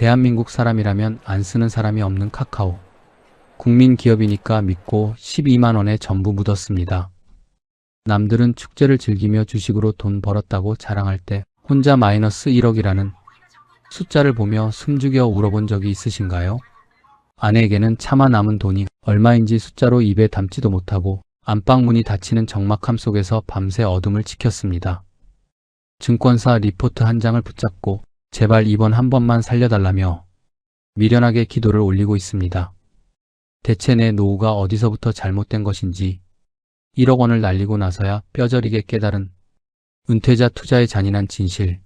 대한민국 사람이라면 안 쓰는 사람이 없는 카카오. 국민 기업이니까 믿고 12만 원에 전부 묻었습니다. 남들은 축제를 즐기며 주식으로 돈 벌었다고 자랑할 때 혼자 마이너스 1억이라는 숫자를 보며 숨죽여 울어본 적이 있으신가요? 아내에게는 차마 남은 돈이 얼마인지 숫자로 입에 담지도 못하고 안방문이 닫히는 적막함 속에서 밤새 어둠을 지켰습니다. 증권사 리포트 한 장을 붙잡고 제발 이번 한 번만 살려달라며 미련하게 기도를 올리고 있습니다. 대체 내 노후가 어디서부터 잘못된 것인지 1억 원을 날리고 나서야 뼈저리게 깨달은 은퇴자 투자의 잔인한 진실.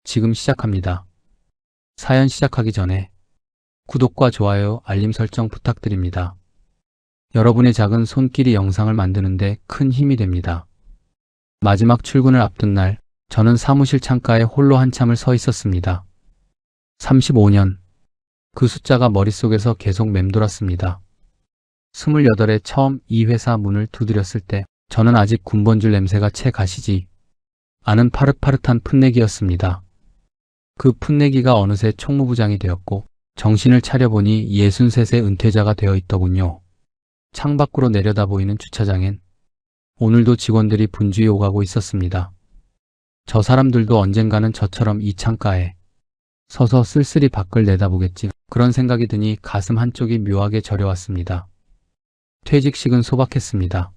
지금 시작합니다. 사연 시작하기 전에 구독과 좋아요, 알림 설정 부탁드립니다. 여러분의 작은 손길이 영상을 만드는데 큰 힘이 됩니다. 마지막 출근을 앞둔 날, 저는 사무실 창가에 홀로 한참을 서 있었습니다. 35년. 그 숫자가 머릿속에서 계속 맴돌았습니다. 28에 처음 이 회사 문을 두드렸을 때 저는 아직 군번줄 냄새가 채 가시지 않은 파릇파릇한 풋내기였습니다. 그 풋내기가 어느새 총무부장이 되었고 정신을 차려보니 63세 은퇴자가 되어 있더군요. 창밖으로 내려다 보이는 주차장엔 오늘도 직원들이 분주히 오가고 있었습니다. 저 사람들도 언젠가는 저처럼 이 창가에 서서 쓸쓸히 밖을 내다보겠지, 그런 생각이 드니 가슴 한쪽이 묘하게 저려왔습니다. 퇴직식은 소박했습니다.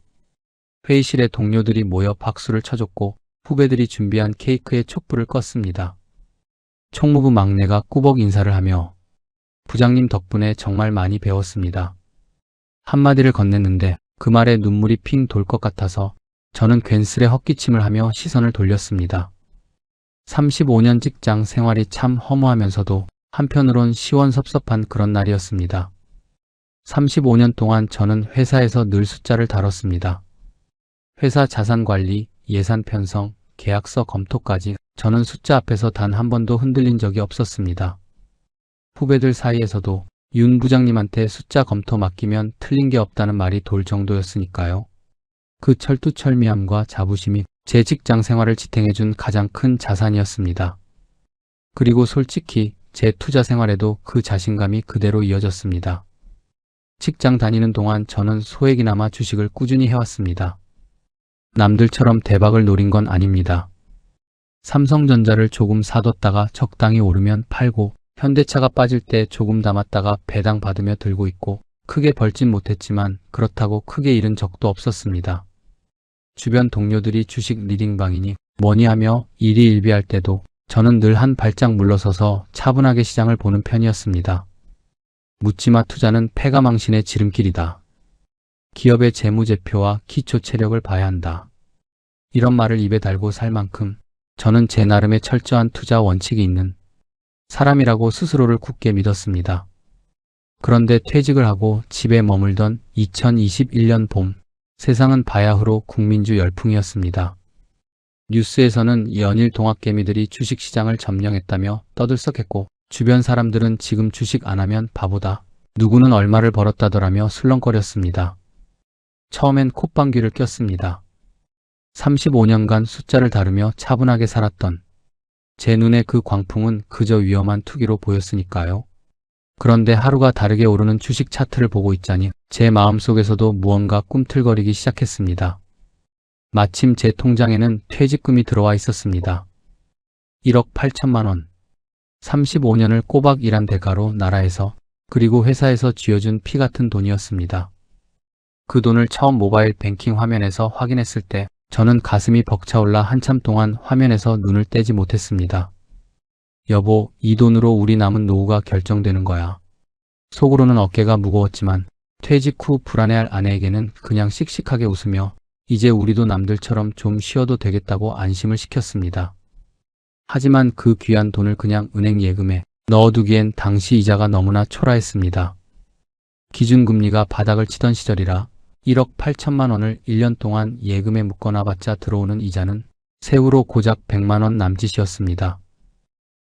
회의실에 동료들이 모여 박수를 쳐줬고 후배들이 준비한 케이크에 촛불을 껐습니다. 총무부 막내가 꾸벅 인사를 하며 부장님 덕분에 정말 많이 배웠습니다. 한마디를 건넸는데 그 말에 눈물이 핑 돌 것 같아서 저는 괜스레 헛기침을 하며 시선을 돌렸습니다. 35년 직장 생활이 참 허무하면서도 한편으론 시원섭섭한 그런 날이었습니다. 35년 동안 저는 회사에서 늘 숫자를 다뤘습니다. 회사 자산관리, 예산 편성, 계약서 검토까지 저는 숫자 앞에서 단 한 번도 흔들린 적이 없었습니다. 후배들 사이에서도 윤 부장님한테 숫자 검토 맡기면 틀린 게 없다는 말이 돌 정도였으니까요. 그 철두철미함과 자부심이 제 직장 생활을 지탱해준 가장 큰 자산이었습니다. 그리고 솔직히 제 투자 생활에도 그 자신감이 그대로 이어졌습니다. 직장 다니는 동안 저는 소액이나마 주식을 꾸준히 해왔습니다. 남들처럼 대박을 노린 건 아닙니다. 삼성전자를 조금 사뒀다가 적당히 오르면 팔고 현대차가 빠질 때 조금 담았다가 배당 받으며 들고 있고 크게 벌진 못했지만 그렇다고 크게 잃은 적도 없었습니다. 주변 동료들이 주식 리딩방이니 뭐니 하며 일희일비할 때도 저는 늘 한 발짝 물러서서 차분하게 시장을 보는 편이었습니다. 묻지마 투자는 패가망신의 지름길이다. 기업의 재무제표와 기초 체력을 봐야 한다. 이런 말을 입에 달고 살 만큼 저는 제 나름의 철저한 투자 원칙이 있는 사람이라고 스스로를 굳게 믿었습니다. 그런데 퇴직을 하고 집에 머물던 2021년 봄, 세상은 바야흐로 국민주 열풍이었습니다. 뉴스에서는 연일 동학개미들이 주식시장을 점령했다며 떠들썩했고 주변 사람들은 지금 주식 안 하면 바보다, 누구는 얼마를 벌었다더라며 술렁거렸습니다. 처음엔 콧방귀를 꼈습니다. 35년간 숫자를 다루며 차분하게 살았던 제 눈에 그 광풍은 그저 위험한 투기로 보였으니까요. 그런데 하루가 다르게 오르는 주식 차트를 보고 있자니 제 마음속에서도 무언가 꿈틀거리기 시작했습니다. 마침 제 통장에는 퇴직금이 들어와 있었습니다. 1억 8천만 원. 35년을 꼬박 일한 대가로 나라에서 그리고 회사에서 쥐어준 피 같은 돈이었습니다. 그 돈을 처음 모바일 뱅킹 화면에서 확인했을 때 저는 가슴이 벅차올라 한참 동안 화면에서 눈을 떼지 못했습니다. 여보, 이 돈으로 우리 남은 노후가 결정되는 거야. 속으로는 어깨가 무거웠지만 퇴직 후 불안해할 아내에게는 그냥 씩씩하게 웃으며 이제 우리도 남들처럼 좀 쉬어도 되겠다고 안심을 시켰습니다. 하지만 그 귀한 돈을 그냥 은행 예금에 넣어두기엔 당시 이자가 너무나 초라했습니다. 기준금리가 바닥을 치던 시절이라 1억 8천만 원을 1년 동안 예금에 묶어놔봤자 들어오는 이자는 세후로 고작 100만 원 남짓이었습니다.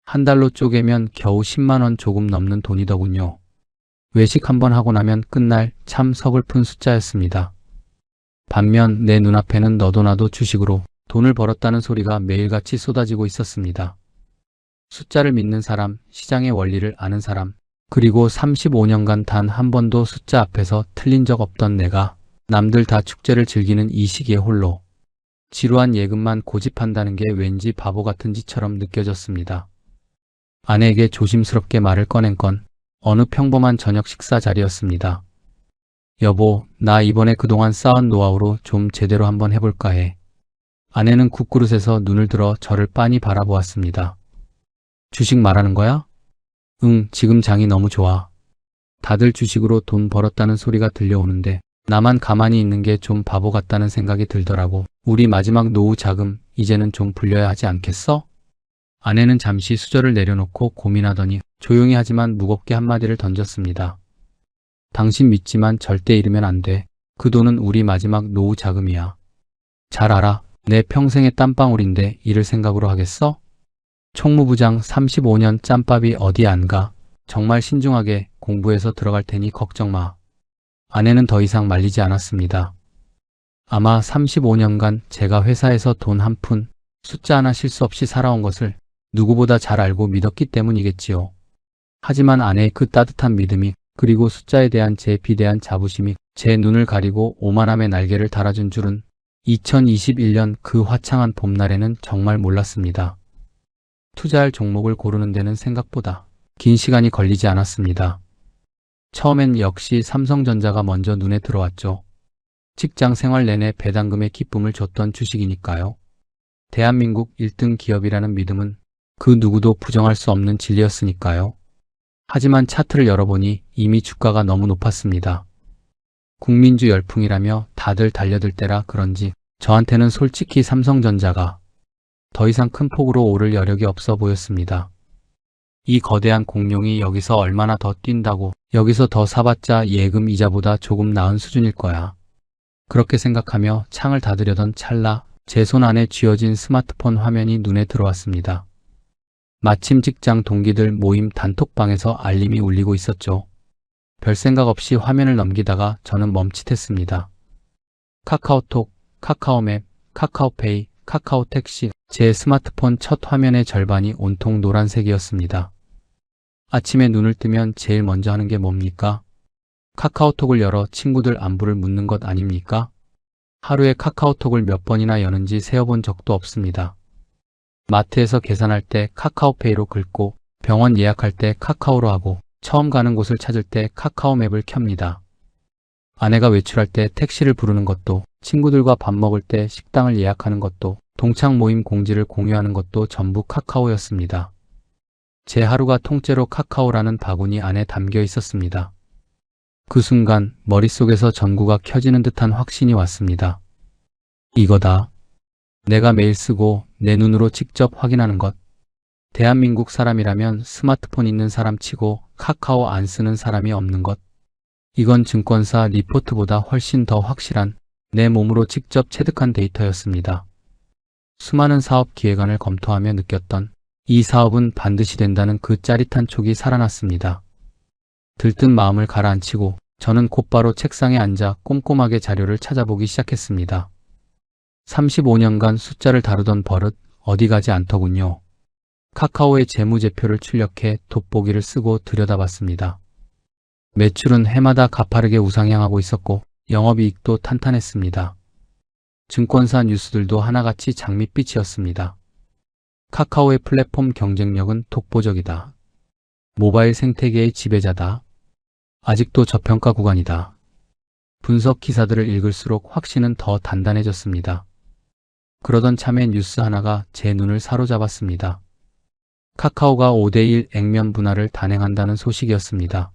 한 달로 쪼개면 겨우 10만 원 조금 넘는 돈이더군요. 외식 한번 하고 나면 끝날 참 서글픈 숫자였습니다. 반면 내 눈앞에는 너도 나도 주식으로 돈을 벌었다는 소리가 매일같이 쏟아지고 있었습니다. 숫자를 믿는 사람, 시장의 원리를 아는 사람, 그리고 35년간 단 한 번도 숫자 앞에서 틀린 적 없던 내가 남들 다 축제를 즐기는 이 시기에 홀로 지루한 예금만 고집한다는 게 왠지 바보 같은 짓처럼 느껴졌습니다. 아내에게 조심스럽게 말을 꺼낸 건 어느 평범한 저녁 식사 자리였습니다. 여보, 나 이번에 그동안 쌓은 노하우로 좀 제대로 한번 해볼까 해. 아내는 국그릇에서 눈을 들어 저를 빤히 바라보았습니다. 주식 말하는 거야? 응, 지금 장이 너무 좋아. 다들 주식으로 돈 벌었다는 소리가 들려오는데 나만 가만히 있는 게 좀 바보 같다는 생각이 들더라고. 우리 마지막 노후 자금 이제는 좀 불려야 하지 않겠어? 아내는 잠시 수저를 내려놓고 고민하더니 조용히 하지만 무겁게 한마디를 던졌습니다. 당신 믿지만 절대 잃으면 안 돼. 그 돈은 우리 마지막 노후 자금이야. 잘 알아. 내 평생의 땀방울인데 잃을 생각으로 하겠어? 총무부장 35년 짬밥이 어디 안 가. 정말 신중하게 공부해서 들어갈 테니 걱정 마. 아내는 더 이상 말리지 않았습니다. 아마 35년간 제가 회사에서 돈 한 푼, 숫자 하나 실수 없이 살아온 것을 누구보다 잘 알고 믿었기 때문이겠지요. 하지만 아내의 그 따뜻한 믿음이 그리고 숫자에 대한 제 비대한 자부심이 제 눈을 가리고 오만함의 날개를 달아준 줄은 2021년 그 화창한 봄날에는 정말 몰랐습니다. 투자할 종목을 고르는 데는 생각보다 긴 시간이 걸리지 않았습니다. 처음엔 역시 삼성전자가 먼저 눈에 들어왔죠. 직장 생활 내내 배당금의 기쁨을 줬던 주식이니까요. 대한민국 1등 기업이라는 믿음은 그 누구도 부정할 수 없는 진리였으니까요. 하지만 차트를 열어보니 이미 주가가 너무 높았습니다. 국민주 열풍이라며 다들 달려들 때라 그런지 저한테는 솔직히 삼성전자가 더 이상 큰 폭으로 오를 여력이 없어 보였습니다. 이 거대한 공룡이 여기서 얼마나 더 뛴다고 여기서 더 사봤자 예금 이자보다 조금 나은 수준일 거야. 그렇게 생각하며 창을 닫으려던 찰나 제 손 안에 쥐어진 스마트폰 화면이 눈에 들어왔습니다. 마침 직장 동기들 모임 단톡방에서 알림이 울리고 있었죠. 별 생각 없이 화면을 넘기다가 저는 멈칫했습니다. 카카오톡, 카카오맵, 카카오페이, 카카오택시, 제 스마트폰 첫 화면의 절반이 온통 노란색이었습니다. 아침에 눈을 뜨면 제일 먼저 하는 게 뭡니까? 카카오톡을 열어 친구들 안부를 묻는 것 아닙니까? 하루에 카카오톡을 몇 번이나 여는지 세어본 적도 없습니다. 마트에서 계산할 때 카카오페이로 긁고 병원 예약할 때 카카오로 하고 처음 가는 곳을 찾을 때 카카오맵을 켭니다. 아내가 외출할 때 택시를 부르는 것도 친구들과 밥 먹을 때 식당을 예약하는 것도 동창 모임 공지를 공유하는 것도 전부 카카오였습니다. 제 하루가 통째로 카카오라는 바구니 안에 담겨 있었습니다. 그 순간 머릿속에서 전구가 켜지는 듯한 확신이 왔습니다. 이거다. 내가 매일 쓰고 내 눈으로 직접 확인하는 것. 대한민국 사람이라면 스마트폰 있는 사람 치고 카카오 안 쓰는 사람이 없는 것. 이건 증권사 리포트보다 훨씬 더 확실한 내 몸으로 직접 체득한 데이터였습니다. 수많은 사업 기획안을 검토하며 느꼈던 이 사업은 반드시 된다는 그 짜릿한 촉이 살아났습니다. 들뜬 마음을 가라앉히고 저는 곧바로 책상에 앉아 꼼꼼하게 자료를 찾아보기 시작했습니다. 35년간 숫자를 다루던 버릇 어디 가지 않더군요. 카카오의 재무제표를 출력해 돋보기를 쓰고 들여다봤습니다. 매출은 해마다 가파르게 우상향하고 있었고 영업이익도 탄탄했습니다. 증권사 뉴스들도 하나같이 장밋빛이었습니다. 카카오의 플랫폼 경쟁력은 독보적이다. 모바일 생태계의 지배자다. 아직도 저평가 구간이다. 분석 기사들을 읽을수록 확신은 더 단단해졌습니다. 그러던 참에 뉴스 하나가 제 눈을 사로잡았습니다. 카카오가 5대1 액면 분할을 단행한다는 소식이었습니다.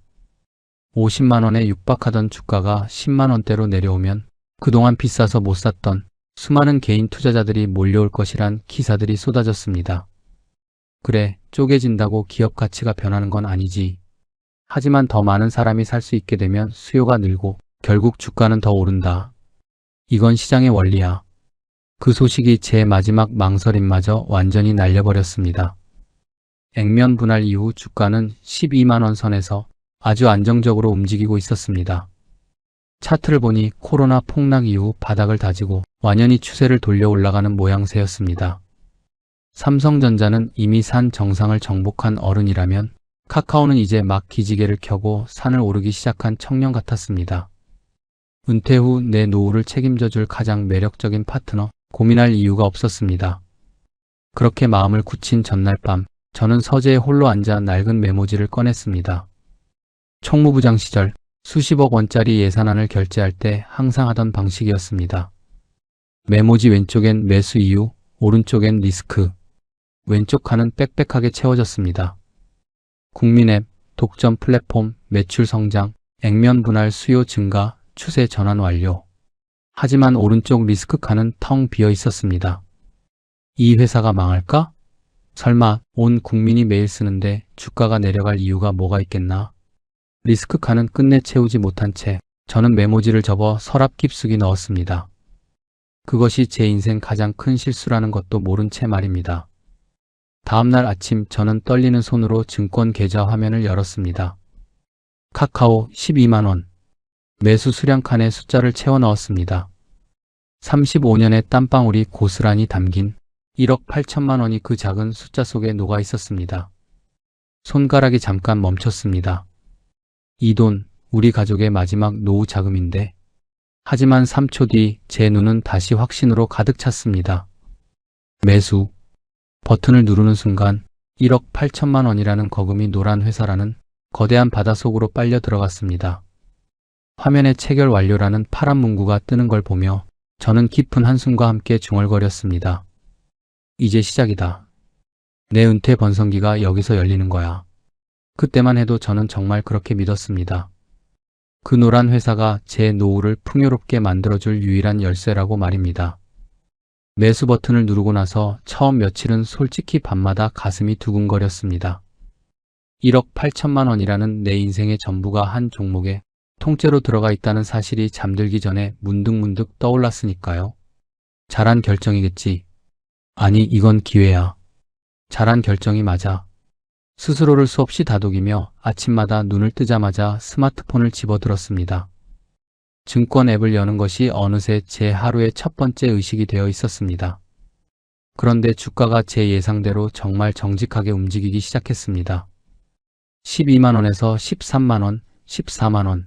50만 원에 육박하던 주가가 10만 원대로 내려오면 그동안 비싸서 못 샀던 수많은 개인 투자자들이 몰려올 것이란 기사들이 쏟아졌습니다. 그래, 쪼개진다고 기업 가치가 변하는 건 아니지. 하지만 더 많은 사람이 살 수 있게 되면 수요가 늘고 결국 주가는 더 오른다. 이건 시장의 원리야. 그 소식이 제 마지막 망설임마저 완전히 날려버렸습니다. 액면 분할 이후 주가는 12만 원 선에서 아주 안정적으로 움직이고 있었습니다. 차트를 보니 코로나 폭락 이후 바닥을 다지고 완연히 추세를 돌려 올라가는 모양새였습니다. 삼성전자는 이미 산 정상을 정복한 어른이라면 카카오는 이제 막 기지개를 켜고 산을 오르기 시작한 청년 같았습니다. 은퇴 후 내 노후를 책임져 줄 가장 매력적인 파트너, 고민할 이유가 없었습니다. 그렇게 마음을 굳힌 전날 밤, 저는 서재에 홀로 앉아 낡은 메모지를 꺼냈습니다. 총무부장 시절 수십억 원짜리 예산안을 결제할 때 항상 하던 방식이었습니다. 메모지 왼쪽엔 매수 이유, 오른쪽엔 리스크. 왼쪽 칸은 빽빽하게 채워졌습니다. 국민앱, 독점 플랫폼, 매출 성장, 액면 분할 수요 증가, 추세 전환 완료. 하지만 오른쪽 리스크 칸은 텅 비어 있었습니다. 이 회사가 망할까? 설마 온 국민이 매일 쓰는데 주가가 내려갈 이유가 뭐가 있겠나? 리스크 칸은 끝내 채우지 못한 채 저는 메모지를 접어 서랍 깊숙이 넣었습니다. 그것이 제 인생 가장 큰 실수라는 것도 모른 채 말입니다. 다음날 아침 저는 떨리는 손으로 증권 계좌 화면을 열었습니다. 카카오 12만원. 매수 수량 칸에 숫자를 채워 넣었습니다. 35년의 땀방울이 고스란히 담긴 1억 8천만 원이 그 작은 숫자 속에 녹아 있었습니다. 손가락이 잠깐 멈췄습니다. 이 돈, 우리 가족의 마지막 노후 자금인데. 하지만 3초 뒤 제 눈은 다시 확신으로 가득 찼습니다. 매수. 버튼을 누르는 순간 1억 8천만 원이라는 거금이 노란 회사라는 거대한 바다 속으로 빨려 들어갔습니다. 화면에 체결 완료라는 파란 문구가 뜨는 걸 보며 저는 깊은 한숨과 함께 중얼거렸습니다. 이제 시작이다. 내 은퇴 번성기가 여기서 열리는 거야. 그때만 해도 저는 정말 그렇게 믿었습니다. 그 노란 회사가 제 노후를 풍요롭게 만들어줄 유일한 열쇠라고 말입니다. 매수 버튼을 누르고 나서 처음 며칠은 솔직히 밤마다 가슴이 두근거렸습니다. 1억 8천만 원이라는 내 인생의 전부가 한 종목에 통째로 들어가 있다는 사실이 잠들기 전에 문득문득 떠올랐으니까요. 잘한 결정이겠지. 아니, 이건 기회야. 잘한 결정이 맞아. 스스로를 수없이 다독이며 아침마다 눈을 뜨자마자 스마트폰을 집어들었습니다. 증권 앱을 여는 것이 어느새 제 하루의 첫 번째 의식이 되어 있었습니다. 그런데 주가가 제 예상대로 정말 정직하게 움직이기 시작했습니다. 12만원에서 13만원, 14만원.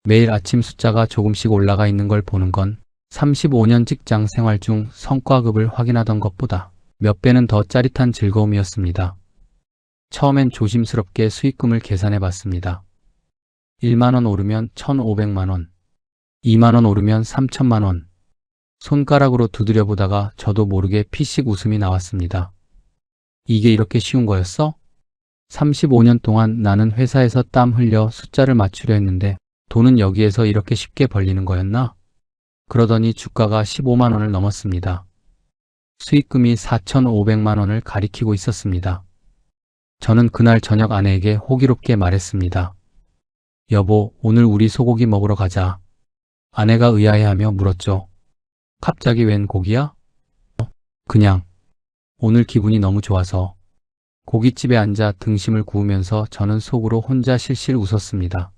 매일 아침 숫자가 조금씩 올라가 있는 걸 보는 건 35년 직장 생활 중 성과급을 확인하던 것보다 몇 배는 더 짜릿한 즐거움이었습니다. 처음엔 조심스럽게 수익금을 계산해 봤습니다. 1만원 오르면 1,500만원, 2만원 오르면 3천만원. 손가락으로 두드려 보다가 저도 모르게 피식 웃음이 나왔습니다. 이게 이렇게 쉬운 거였어? 35년 동안 나는 회사에서 땀 흘려 숫자를 맞추려 했는데 돈은 여기에서 이렇게 쉽게 벌리는 거였나? 그러더니 주가가 15만원을 넘었습니다. 수익금이 4,500만원을 가리키고 있었습니다. 저는 그날 저녁 아내에게 호기롭게 말했습니다. 여보, 오늘 우리 소고기 먹으러 가자. 아내가 의아해하며 물었죠. 갑자기 웬 고기야? 그냥. 오늘 기분이 너무 좋아서. 고깃집에 앉아 등심을 구우면서 저는 속으로 혼자 실실 웃었습니다.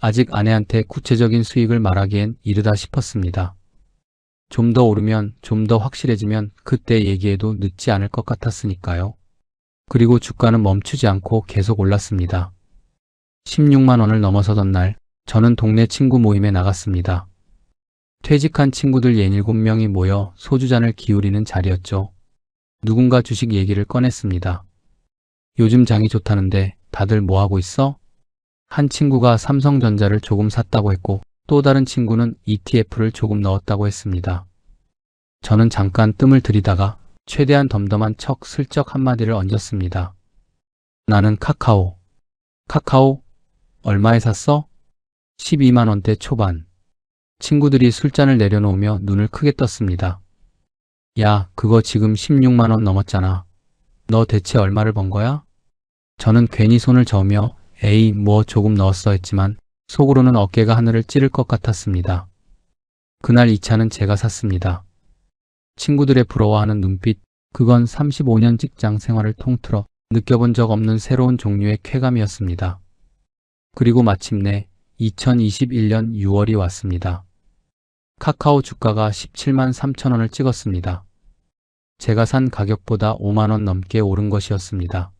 아직 아내한테 구체적인 수익을 말하기엔 이르다 싶었습니다. 좀 더 오르면, 좀 더 확실해지면 그때 얘기해도 늦지 않을 것 같았으니까요. 그리고 주가는 멈추지 않고 계속 올랐습니다. 16만 원을 넘어서던 날, 저는 동네 친구 모임에 나갔습니다. 퇴직한 친구들 67명이 모여 소주잔을 기울이는 자리였죠. 누군가 주식 얘기를 꺼냈습니다. 요즘 장이 좋다는데 다들 뭐하고 있어? 한 친구가 삼성전자를 조금 샀다고 했고 또 다른 친구는 ETF를 조금 넣었다고 했습니다. 저는 잠깐 뜸을 들이다가 최대한 덤덤한 척 슬쩍 한마디를 얹었습니다. 나는 카카오. 카카오? 얼마에 샀어? 12만 원대 초반. 친구들이 술잔을 내려놓으며 눈을 크게 떴습니다. 야, 그거 지금 16만 원 넘었잖아. 너 대체 얼마를 번 거야? 저는 괜히 손을 저으며 에이, 뭐 조금 넣었어 했지만 속으로는 어깨가 하늘을 찌를 것 같았습니다. 그날 이 차는 제가 샀습니다. 친구들의 부러워하는 눈빛, 그건 35년 직장 생활을 통틀어 느껴본 적 없는 새로운 종류의 쾌감이었습니다. 그리고 마침내 2021년 6월이 왔습니다. 카카오 주가가 17만 3천 원을 찍었습니다. 제가 산 가격보다 5만 원 넘게 오른 것이었습니다.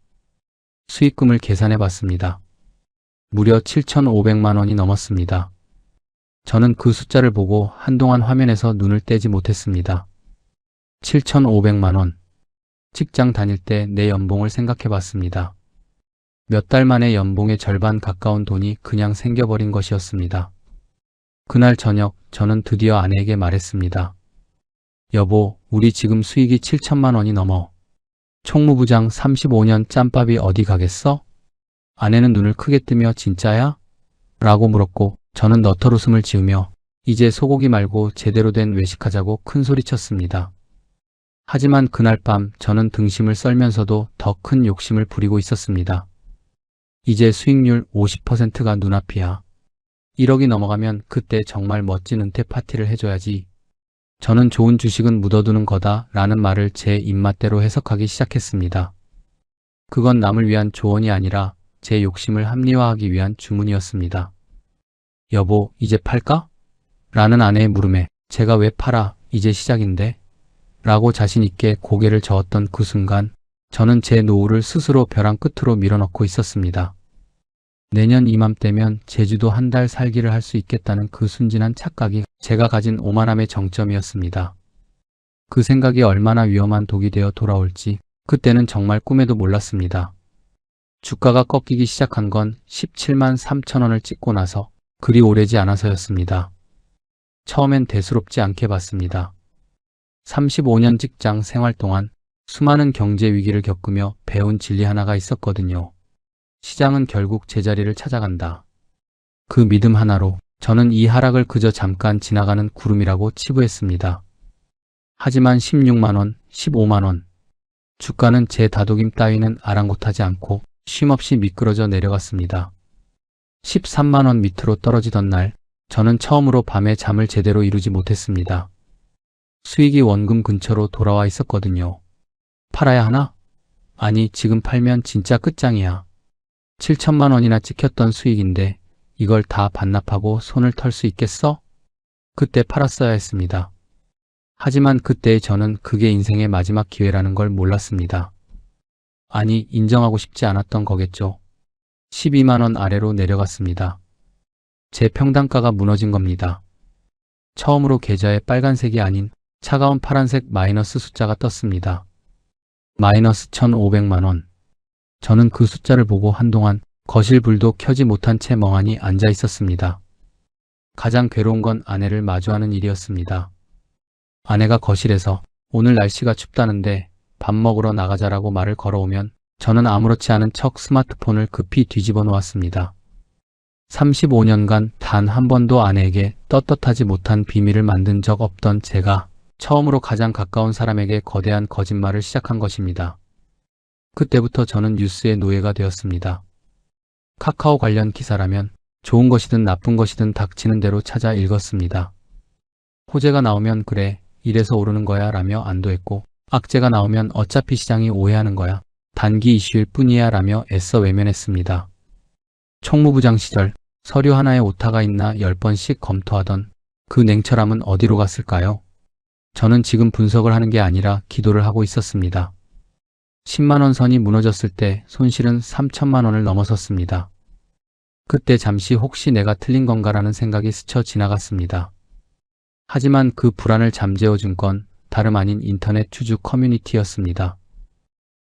수익금을 계산해 봤습니다. 무려 7,500만 원이 넘었습니다. 저는 그 숫자를 보고 한동안 화면에서 눈을 떼지 못했습니다. 7,500만 원. 직장 다닐 때 내 연봉을 생각해 봤습니다. 몇 달 만에 연봉의 절반 가까운 돈이 그냥 생겨버린 것이었습니다. 그날 저녁 저는 드디어 아내에게 말했습니다. 여보, 우리 지금 수익이 7천만 원이 넘어. 총무부장 35년 짬밥이 어디 가겠어? 아내는 눈을 크게 뜨며 진짜야? 라고 물었고 저는 너털웃음을 지으며 이제 소고기 말고 제대로 된 외식하자고 큰소리쳤습니다. 하지만 그날 밤 저는 등심을 썰면서도 더 큰 욕심을 부리고 있었습니다. 이제 수익률 50%가 눈앞이야. 1억이 넘어가면 그때 정말 멋진 은퇴 파티를 해줘야지. 저는 좋은 주식은 묻어두는 거다 라는 말을 제 입맛대로 해석하기 시작했습니다. 그건 남을 위한 조언이 아니라 제 욕심을 합리화하기 위한 주문이었습니다. 여보, 이제 팔까? 라는 아내의 물음에 제가 왜 팔아? 이제 시작인데? 라고 자신있게 고개를 저었던 그 순간 저는 제 노후를 스스로 벼랑 끝으로 밀어넣고 있었습니다. 내년 이맘때면 제주도 한 달 살기를 할 수 있겠다는 그 순진한 착각이 제가 가진 오만함의 정점이었습니다. 그 생각이 얼마나 위험한 독이 되어 돌아올지 그때는 정말 꿈에도 몰랐습니다. 주가가 꺾이기 시작한 건 17만 3천 원을 찍고 나서 그리 오래지 않아서였습니다. 처음엔 대수롭지 않게 봤습니다. 35년 직장 생활 동안 수많은 경제 위기를 겪으며 배운 진리 하나가 있었거든요. 시장은 결국 제자리를 찾아간다. 그 믿음 하나로 저는 이 하락을 그저 잠깐 지나가는 구름이라고 치부했습니다. 하지만 16만 원, 15만 원. 주가는 제 다독임 따위는 아랑곳하지 않고 쉼없이 미끄러져 내려갔습니다. 13만 원 밑으로 떨어지던 날 저는 처음으로 밤에 잠을 제대로 이루지 못했습니다. 수익이 원금 근처로 돌아와 있었거든요. 팔아야 하나? 아니, 지금 팔면 진짜 끝장이야. 7천만 원이나 찍혔던 수익인데 이걸 다 반납하고 손을 털 수 있겠어? 그때 팔았어야 했습니다. 하지만 그때의 저는 그게 인생의 마지막 기회라는 걸 몰랐습니다. 아니, 인정하고 싶지 않았던 거겠죠. 12만 원 아래로 내려갔습니다. 제 평단가가 무너진 겁니다. 처음으로 계좌에 빨간색이 아닌 차가운 파란색 마이너스 숫자가 떴습니다. 마이너스 1,500만 원. 저는 그 숫자를 보고 한동안 거실 불도 켜지 못한 채 멍하니 앉아 있었습니다. 가장 괴로운 건 아내를 마주하는 일이었습니다. 아내가 거실에서 오늘 날씨가 춥다는데 밥 먹으러 나가자라고 말을 걸어오면 저는 아무렇지 않은 척 스마트폰을 급히 뒤집어 놓았습니다. 35년간 단 한 번도 아내에게 떳떳하지 못한 비밀을 만든 적 없던 제가 처음으로 가장 가까운 사람에게 거대한 거짓말을 시작한 것입니다. 그때부터 저는 뉴스의 노예가 되었습니다. 카카오 관련 기사라면 좋은 것이든 나쁜 것이든 닥치는 대로 찾아 읽었습니다. 호재가 나오면 그래, 이래서 오르는 거야 라며 안도했고 악재가 나오면 어차피 시장이 오해하는 거야, 단기 이슈일 뿐이야 라며 애써 외면했습니다. 총무부장 시절 서류 하나에 오타가 있나 10번씩 검토하던 그 냉철함은 어디로 갔을까요? 저는 지금 분석을 하는 게 아니라 기도를 하고 있었습니다. 10만 원 선이 무너졌을 때 손실은 3천만 원을 넘어섰습니다. 그때 잠시 혹시 내가 틀린 건가라는 생각이 스쳐 지나갔습니다. 하지만 그 불안을 잠재워준 건 다름 아닌 인터넷 주주 커뮤니티였습니다.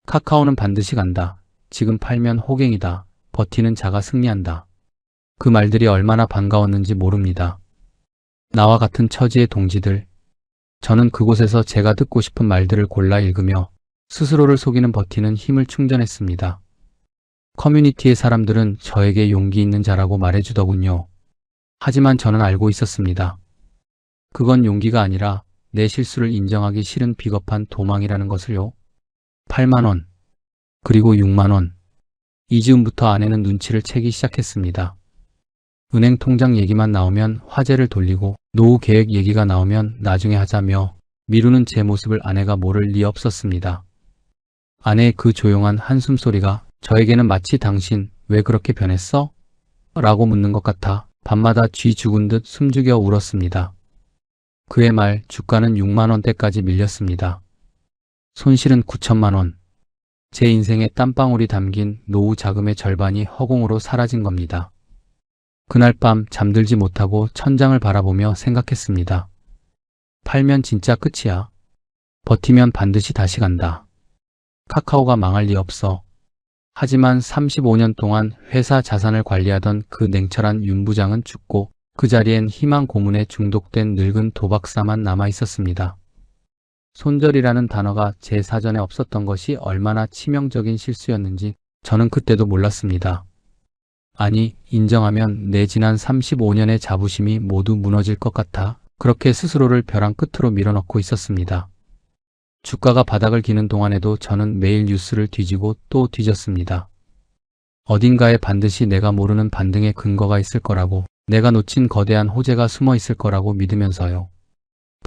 카카오는 반드시 간다. 지금 팔면 호갱이다. 버티는 자가 승리한다. 그 말들이 얼마나 반가웠는지 모릅니다. 나와 같은 처지의 동지들. 저는 그곳에서 제가 듣고 싶은 말들을 골라 읽으며 스스로를 속이는 버티는 힘을 충전했습니다. 커뮤니티의 사람들은 저에게 용기 있는 자라고 말해주더군요. 하지만 저는 알고 있었습니다. 그건 용기가 아니라 내 실수를 인정하기 싫은 비겁한 도망이라는 것을요. 8만 원, 그리고 6만 원. 이즈음부터 아내는 눈치를 채기 시작했습니다. 은행 통장 얘기만 나오면 화제를 돌리고 노후 계획 얘기가 나오면 나중에 하자며 미루는 제 모습을 아내가 모를 리 없었습니다. 아내의 그 조용한 한숨소리가 저에게는 마치 당신 왜 그렇게 변했어? 라고 묻는 것 같아 밤마다 쥐 죽은 듯 숨죽여 울었습니다. 그의 말 주가는 6만 원대까지 밀렸습니다. 손실은 9천만 원. 제 인생의 땀방울이 담긴 노후 자금의 절반이 허공으로 사라진 겁니다. 그날 밤 잠들지 못하고 천장을 바라보며 생각했습니다. 팔면 진짜 끝이야. 버티면 반드시 다시 간다. 카카오가 망할 리 없어. 하지만 35년 동안 회사 자산을 관리하던 그 냉철한 윤 부장은 죽고 그 자리엔 희망 고문에 중독된 늙은 도박사만 남아 있었습니다. 손절이라는 단어가 제 사전에 없었던 것이 얼마나 치명적인 실수였는지 저는 그때도 몰랐습니다. 아니, 인정하면 내 지난 35년의 자부심이 모두 무너질 것 같아 그렇게 스스로를 벼랑 끝으로 밀어넣고 있었습니다. 주가가 바닥을 기는 동안에도 저는 매일 뉴스를 뒤지고 또 뒤졌습니다. 어딘가에 반드시 내가 모르는 반등의 근거가 있을 거라고, 내가 놓친 거대한 호재가 숨어 있을 거라고 믿으면서요.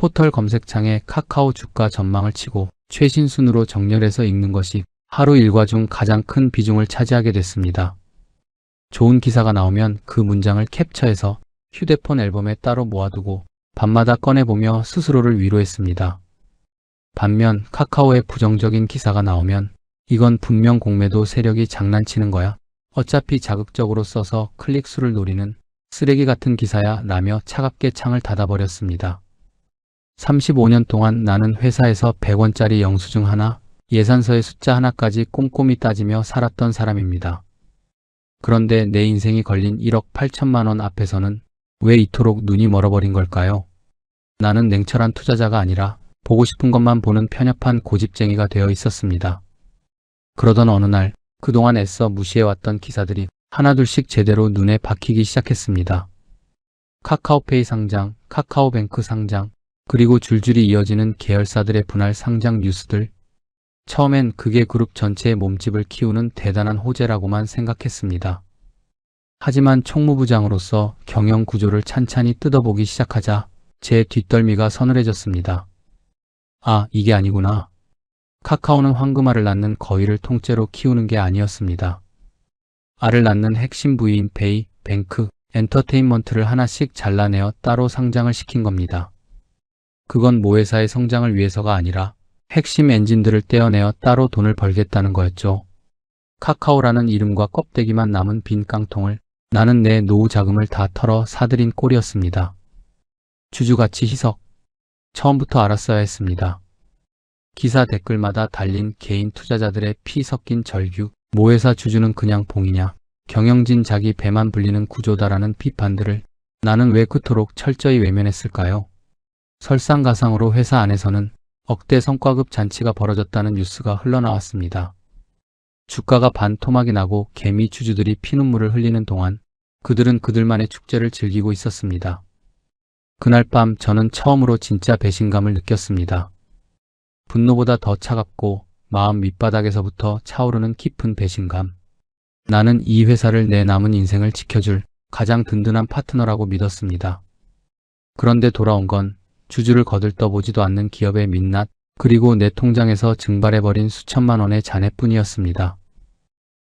포털 검색창에 카카오 주가 전망을 치고 최신 순으로 정렬해서 읽는 것이 하루 일과 중 가장 큰 비중을 차지하게 됐습니다. 좋은 기사가 나오면 그 문장을 캡처해서 휴대폰 앨범에 따로 모아두고 밤마다 꺼내보며 스스로를 위로했습니다. 반면 카카오에 부정적인 기사가 나오면 이건 분명 공매도 세력이 장난치는 거야. 어차피 자극적으로 써서 클릭수를 노리는 쓰레기 같은 기사야 라며 차갑게 창을 닫아버렸습니다. 35년 동안 나는 회사에서 100원짜리 영수증 하나, 예산서의 숫자 하나까지 꼼꼼히 따지며 살았던 사람입니다. 그런데 내 인생이 걸린 1억 8천만 원 앞에서는 왜 이토록 눈이 멀어버린 걸까요? 나는 냉철한 투자자가 아니라 보고 싶은 것만 보는 편협한 고집쟁이가 되어 있었습니다. 그러던 어느 날 그동안 애써 무시해왔던 기사들이 하나둘씩 제대로 눈에 박히기 시작했습니다. 카카오페이 상장, 카카오뱅크 상장, 그리고 줄줄이 이어지는 계열사들의 분할 상장 뉴스들. 처음엔 그게 그룹 전체의 몸집을 키우는 대단한 호재라고만 생각했습니다. 하지만 총무부장으로서 경영 구조를 찬찬히 뜯어보기 시작하자 제 뒷덜미가 서늘해졌습니다. 아, 이게 아니구나. 카카오는 황금알을 낳는 거위를 통째로 키우는 게 아니었습니다. 알을 낳는 핵심 부위인 페이, 뱅크, 엔터테인먼트를 하나씩 잘라내어 따로 상장을 시킨 겁니다. 그건 모회사의 성장을 위해서가 아니라 핵심 엔진들을 떼어내어 따로 돈을 벌겠다는 거였죠. 카카오라는 이름과 껍데기만 남은 빈 깡통을 나는 내 노후 자금을 다 털어 사들인 꼴이었습니다. 주주가치 희석. 처음부터 알았어야 했습니다. 기사 댓글마다 달린 개인 투자자들의 피 섞인 절규, 모회사 주주는 그냥 봉이냐, 경영진 자기 배만 불리는 구조다라는 비판들을 나는 왜 그토록 철저히 외면했을까요? 설상가상으로 회사 안에서는 억대 성과급 잔치가 벌어졌다는 뉴스가 흘러나왔습니다. 주가가 반토막이 나고 개미 주주들이 피눈물을 흘리는 동안 그들은 그들만의 축제를 즐기고 있었습니다. 그날 밤 저는 처음으로 진짜 배신감을 느꼈습니다. 분노보다 더 차갑고 마음 밑바닥에서부터 차오르는 깊은 배신감. 나는 이 회사를 내 남은 인생을 지켜줄 가장 든든한 파트너라고 믿었습니다. 그런데 돌아온 건 주주를 거들떠보지도 않는 기업의 민낯, 그리고 내 통장에서 증발해버린 수천만 원의 잔해뿐이었습니다.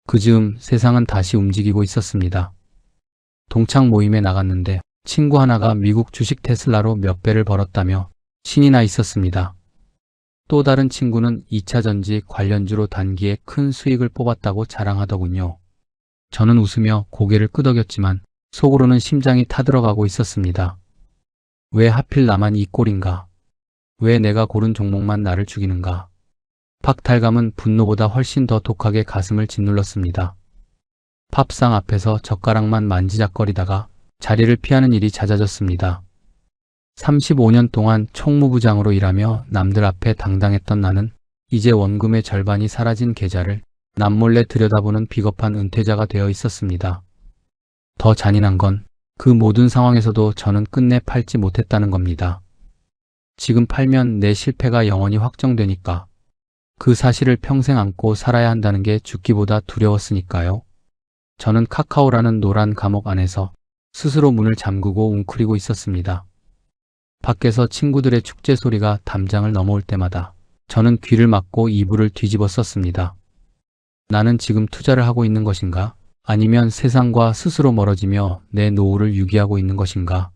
그 즈음 세상은 다시 움직이고 있었습니다. 동창 모임에 나갔는데 친구 하나가 미국 주식 테슬라로 몇 배를 벌었다며 신이 나 있었습니다. 또 다른 친구는 2차 전지 관련주로 단기에 큰 수익을 뽑았다고 자랑하더군요. 저는 웃으며 고개를 끄덕였지만 속으로는 심장이 타들어가고 있었습니다. 왜 하필 나만 이 꼴인가? 왜 내가 고른 종목만 나를 죽이는가? 박탈감은 분노보다 훨씬 더 독하게 가슴을 짓눌렀습니다. 팝상 앞에서 젓가락만 만지작거리다가 자리를 피하는 일이 잦아졌습니다. 35년 동안 총무부장으로 일하며 남들 앞에 당당했던 나는 이제 원금의 절반이 사라진 계좌를 남몰래 들여다보는 비겁한 은퇴자가 되어 있었습니다. 더 잔인한 건 그 모든 상황에서도 저는 끝내 팔지 못했다는 겁니다. 지금 팔면 내 실패가 영원히 확정되니까. 그 사실을 평생 안고 살아야 한다는 게 죽기보다 두려웠으니까요. 저는 카카오라는 노란 감옥 안에서 스스로 문을 잠그고 웅크리고 있었습니다. 밖에서 친구들의 축제 소리가 담장을 넘어올 때마다 저는 귀를 막고 이불을 뒤집어 썼습니다. 나는 지금 투자를 하고 있는 것인가? 아니면 세상과 스스로 멀어지며 내 노후를 유기하고 있는 것인가?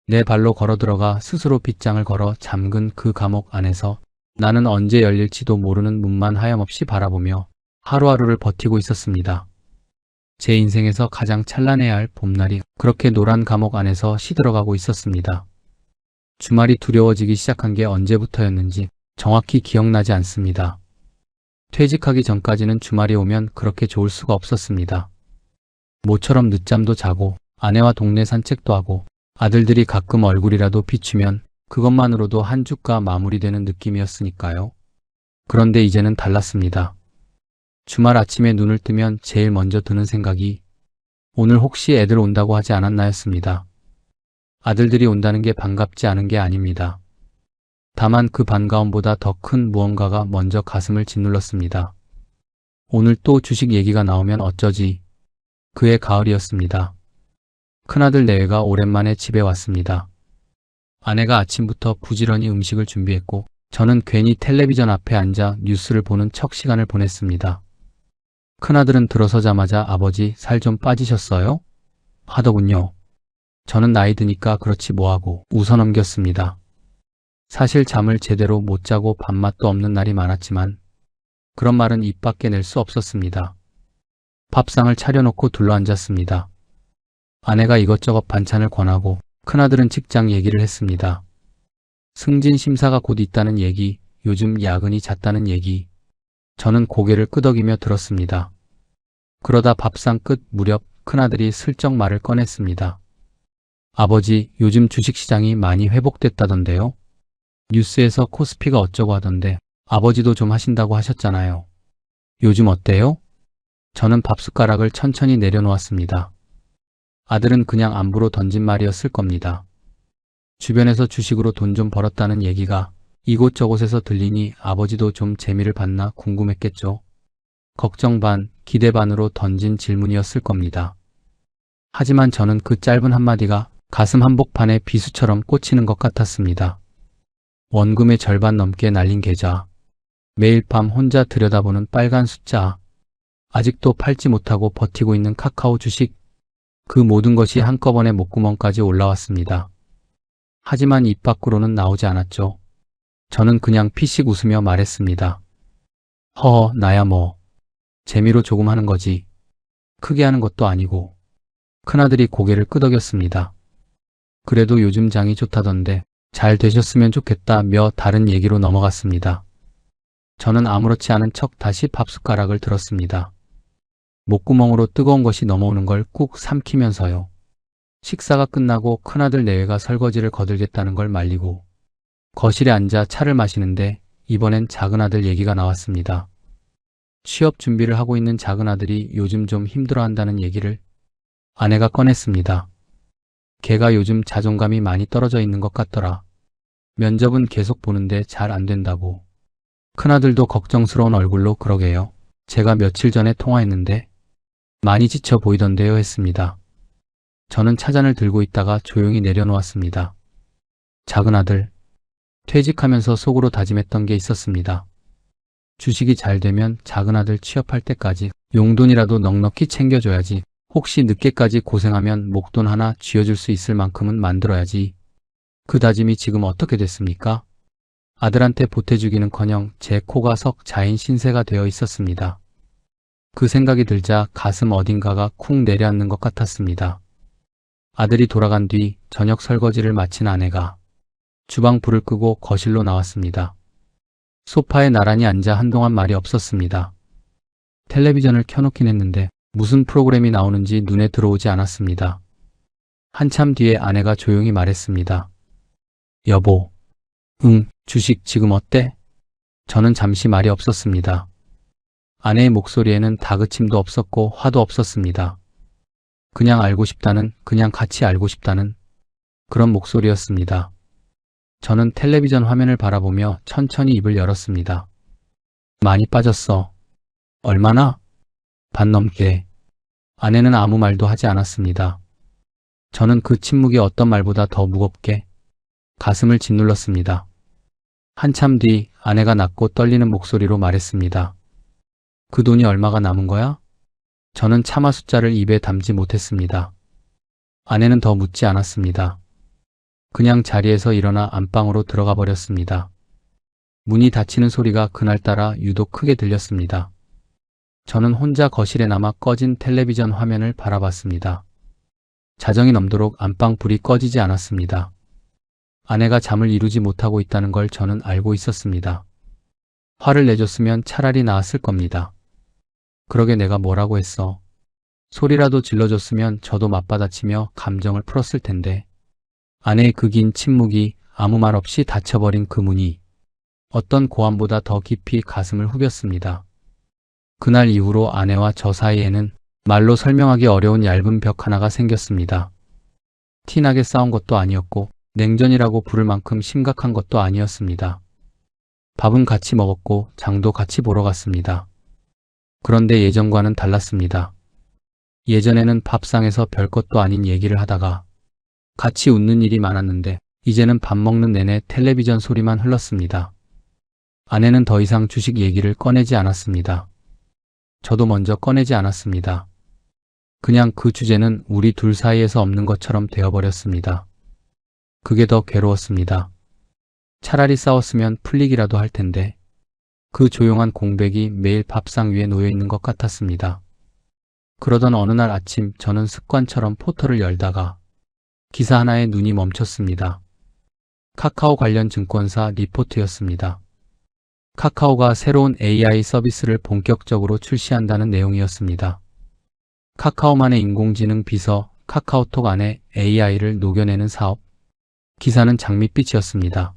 내 발로 걸어 들어가 스스로 빗장을 걸어 잠근 그 감옥 안에서 나는 언제 열릴지도 모르는 문만 하염없이 바라보며 하루하루를 버티고 있었습니다. 제 인생에서 가장 찬란해야 할 봄날이 그렇게 노란 감옥 안에서 시들어가고 있었습니다. 주말이 두려워지기 시작한 게 언제부터였는지 정확히 기억나지 않습니다. 퇴직하기 전까지는 주말이 오면 그렇게 좋을 수가 없었습니다. 모처럼 늦잠도 자고 아내와 동네 산책도 하고 아들들이 가끔 얼굴이라도 비추면 그것만으로도 한 주가 마무리되는 느낌이었으니까요. 그런데 이제는 달랐습니다. 주말 아침에 눈을 뜨면 제일 먼저 드는 생각이 오늘 혹시 애들 온다고 하지 않았나였습니다. 아들들이 온다는 게 반갑지 않은 게 아닙니다. 다만 그 반가움보다 더 큰 무언가가 먼저 가슴을 짓눌렀습니다. 오늘 또 주식 얘기가 나오면 어쩌지? 그해 가을이었습니다. 큰아들 내외가 오랜만에 집에 왔습니다. 아내가 아침부터 부지런히 음식을 준비했고 저는 괜히 텔레비전 앞에 앉아 뉴스를 보는 척 시간을 보냈습니다. 큰아들은 들어서자마자 아버지 살 좀 빠지셨어요? 하더군요. 저는 나이 드니까 그렇지 뭐하고 웃어넘겼습니다. 사실 잠을 제대로 못 자고 밥맛도 없는 날이 많았지만 그런 말은 입 밖에 낼 수 없었습니다. 밥상을 차려놓고 둘러앉았습니다. 아내가 이것저것 반찬을 권하고 큰아들은 직장 얘기를 했습니다. 승진 심사가 곧 있다는 얘기, 요즘 야근이 잦다는 얘기. 저는 고개를 끄덕이며 들었습니다. 그러다 밥상 끝 무렵 큰아들이 슬쩍 말을 꺼냈습니다. 아버지, 요즘 주식시장이 많이 회복됐다던데요? 뉴스에서 코스피가 어쩌고 하던데 아버지도 좀 하신다고 하셨잖아요. 요즘 어때요? 저는 밥숟가락을 천천히 내려놓았습니다. 아들은 그냥 안부로 던진 말이었을 겁니다. 주변에서 주식으로 돈 좀 벌었다는 얘기가 이곳저곳에서 들리니 아버지도 좀 재미를 봤나 궁금했겠죠. 걱정 반, 기대 반으로 던진 질문이었을 겁니다. 하지만 저는 그 짧은 한마디가 가슴 한복판에 비수처럼 꽂히는 것 같았습니다. 원금의 절반 넘게 날린 계좌, 매일 밤 혼자 들여다보는 빨간 숫자, 아직도 팔지 못하고 버티고 있는 카카오 주식, 그 모든 것이 한꺼번에 목구멍까지 올라왔습니다. 하지만 입 밖으로는 나오지 않았죠. 저는 그냥 피식 웃으며 말했습니다. 허허, 나야 뭐. 재미로 조금 하는 거지. 크게 하는 것도 아니고. 큰아들이 고개를 끄덕였습니다. 그래도 요즘 장이 좋다던데 잘 되셨으면 좋겠다며 다른 얘기로 넘어갔습니다. 저는 아무렇지 않은 척 다시 밥숟가락을 들었습니다. 목구멍으로 뜨거운 것이 넘어오는 걸 꾹 삼키면서요. 식사가 끝나고 큰아들 내외가 설거지를 거들겠다는 걸 말리고 거실에 앉아 차를 마시는데 이번엔 작은아들 얘기가 나왔습니다. 취업 준비를 하고 있는 작은아들이 요즘 좀 힘들어한다는 얘기를 아내가 꺼냈습니다. 걔가 요즘 자존감이 많이 떨어져 있는 것 같더라. 면접은 계속 보는데 잘 안 된다고. 큰아들도 걱정스러운 얼굴로 그러게요. 제가 며칠 전에 통화했는데 많이 지쳐 보이던데요 했습니다. 저는 차잔을 들고 있다가 조용히 내려놓았습니다. 작은아들, 퇴직하면서 속으로 다짐했던 게 있었습니다. 주식이 잘 되면 작은아들 취업할 때까지 용돈이라도 넉넉히 챙겨줘야지. 혹시 늦게까지 고생하면 목돈 하나 쥐어줄 수 있을 만큼은 만들어야지. 그 다짐이 지금 어떻게 됐습니까? 아들한테 보태주기는커녕 제 코가 석 자인 신세가 되어 있었습니다. 그 생각이 들자 가슴 어딘가가 쿵 내려앉는 것 같았습니다. 아들이 돌아간 뒤 저녁 설거지를 마친 아내가 주방 불을 끄고 거실로 나왔습니다. 소파에 나란히 앉아 한동안 말이 없었습니다. 텔레비전을 켜놓긴 했는데 무슨 프로그램이 나오는지 눈에 들어오지 않았습니다. 한참 뒤에 아내가 조용히 말했습니다. 여보, 응, 주식 지금 어때? 저는 잠시 말이 없었습니다. 아내의 목소리에는 다그침도 없었고 화도 없었습니다. 그냥 알고 싶다는, 그냥 같이 알고 싶다는 그런 목소리였습니다. 저는 텔레비전 화면을 바라보며 천천히 입을 열었습니다. 많이 빠졌어. 얼마나? 반 넘게. 아내는 아무 말도 하지 않았습니다. 저는 그 침묵이 어떤 말보다 더 무겁게 가슴을 짓눌렀습니다. 한참 뒤 아내가 낮고 떨리는 목소리로 말했습니다. 그 돈이 얼마가 남은 거야? 저는 차마 숫자를 입에 담지 못했습니다. 아내는 더 묻지 않았습니다. 그냥 자리에서 일어나 안방으로 들어가 버렸습니다. 문이 닫히는 소리가 그날따라 유독 크게 들렸습니다. 저는 혼자 거실에 남아 꺼진 텔레비전 화면을 바라봤습니다. 자정이 넘도록 안방 불이 꺼지지 않았습니다. 아내가 잠을 이루지 못하고 있다는 걸 저는 알고 있었습니다. 화를 내줬으면 차라리 나았을 겁니다. 그러게 내가 뭐라고 했어. 소리라도 질러줬으면 저도 맞받아치며 감정을 풀었을 텐데. 아내의 그 긴 침묵이 아무 말 없이 닫혀버린 그 문이 어떤 고함보다 더 깊이 가슴을 후볐습니다. 그날 이후로 아내와 저 사이에는 말로 설명하기 어려운 얇은 벽 하나가 생겼습니다. 티나게 싸운 것도 아니었고 냉전이라고 부를 만큼 심각한 것도 아니었습니다. 밥은 같이 먹었고 장도 같이 보러 갔습니다. 그런데 예전과는 달랐습니다. 예전에는 밥상에서 별것도 아닌 얘기를 하다가 같이 웃는 일이 많았는데 이제는 밥 먹는 내내 텔레비전 소리만 흘렀습니다. 아내는 더 이상 주식 얘기를 꺼내지 않았습니다. 저도 먼저 꺼내지 않았습니다. 그냥 그 주제는 우리 둘 사이에서 없는 것처럼 되어버렸습니다. 그게 더 괴로웠습니다. 차라리 싸웠으면 풀리기라도 할 텐데 그 조용한 공백이 매일 밥상 위에 놓여 있는 것 같았습니다. 그러던 어느 날 아침 저는 습관처럼 포털을 열다가 기사 하나에 눈이 멈췄습니다. 카카오 관련 증권사 리포트였습니다. 카카오가 새로운 AI 서비스를 본격적으로 출시한다는 내용이었습니다. 카카오만의 인공지능 비서 카카오톡 안에 AI를 녹여내는 사업. 기사는 장밋빛이었습니다.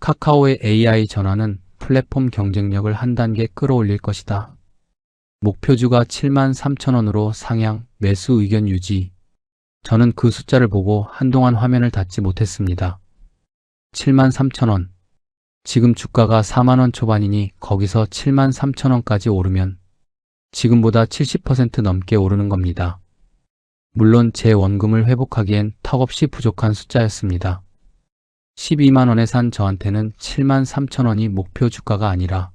카카오의 AI 전환은 플랫폼 경쟁력을 한 단계 끌어올릴 것이다. 목표주가 73,000원으로 상향, 매수 의견 유지. 저는 그 숫자를 보고 한동안 화면을 닫지 못했습니다. 73,000원. 지금 주가가 4만원 초반이니 거기서 73,000원까지 오르면 지금보다 70% 넘게 오르는 겁니다. 물론 제 원금을 회복하기엔 턱없이 부족한 숫자였습니다. 12만원에 산 저한테는 73,000원이 목표 주가가 아니라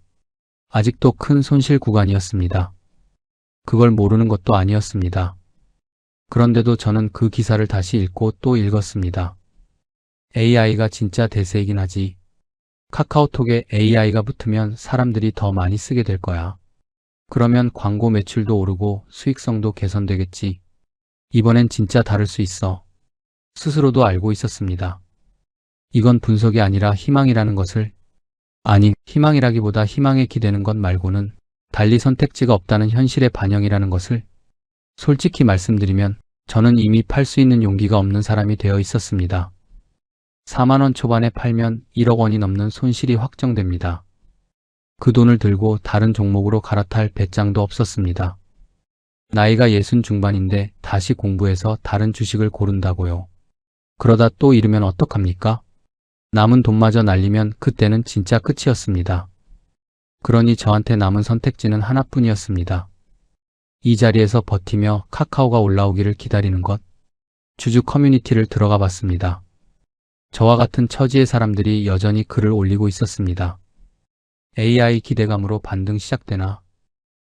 아직도 큰 손실 구간이었습니다. 그걸 모르는 것도 아니었습니다. 그런데도 저는 그 기사를 다시 읽고 또 읽었습니다. AI가 진짜 대세이긴 하지. 카카오톡에 AI가 붙으면 사람들이 더 많이 쓰게 될 거야. 그러면 광고 매출도 오르고 수익성도 개선되겠지. 이번엔 진짜 다를 수 있어. 스스로도 알고 있었습니다. 이건 분석이 아니라 희망이라는 것을, 아니, 희망이라기보다 희망에 기대는 것 말고는 달리 선택지가 없다는 현실의 반영이라는 것을 솔직히 말씀드리면 저는 이미 팔 수 있는 용기가 없는 사람이 되어 있었습니다. 4만원 초반에 팔면 1억 원이 넘는 손실이 확정됩니다. 그 돈을 들고 다른 종목으로 갈아탈 배짱도 없었습니다. 나이가 60 중반인데 다시 공부해서 다른 주식을 고른다고요. 그러다 또 잃으면 어떡합니까? 남은 돈마저 날리면 그때는 진짜 끝이었습니다. 그러니 저한테 남은 선택지는 하나뿐이었습니다. 이 자리에서 버티며 카카오가 올라오기를 기다리는 것. 주주 커뮤니티를 들어가 봤습니다. 저와 같은 처지의 사람들이 여전히 글을 올리고 있었습니다. AI 기대감으로 반등 시작되나?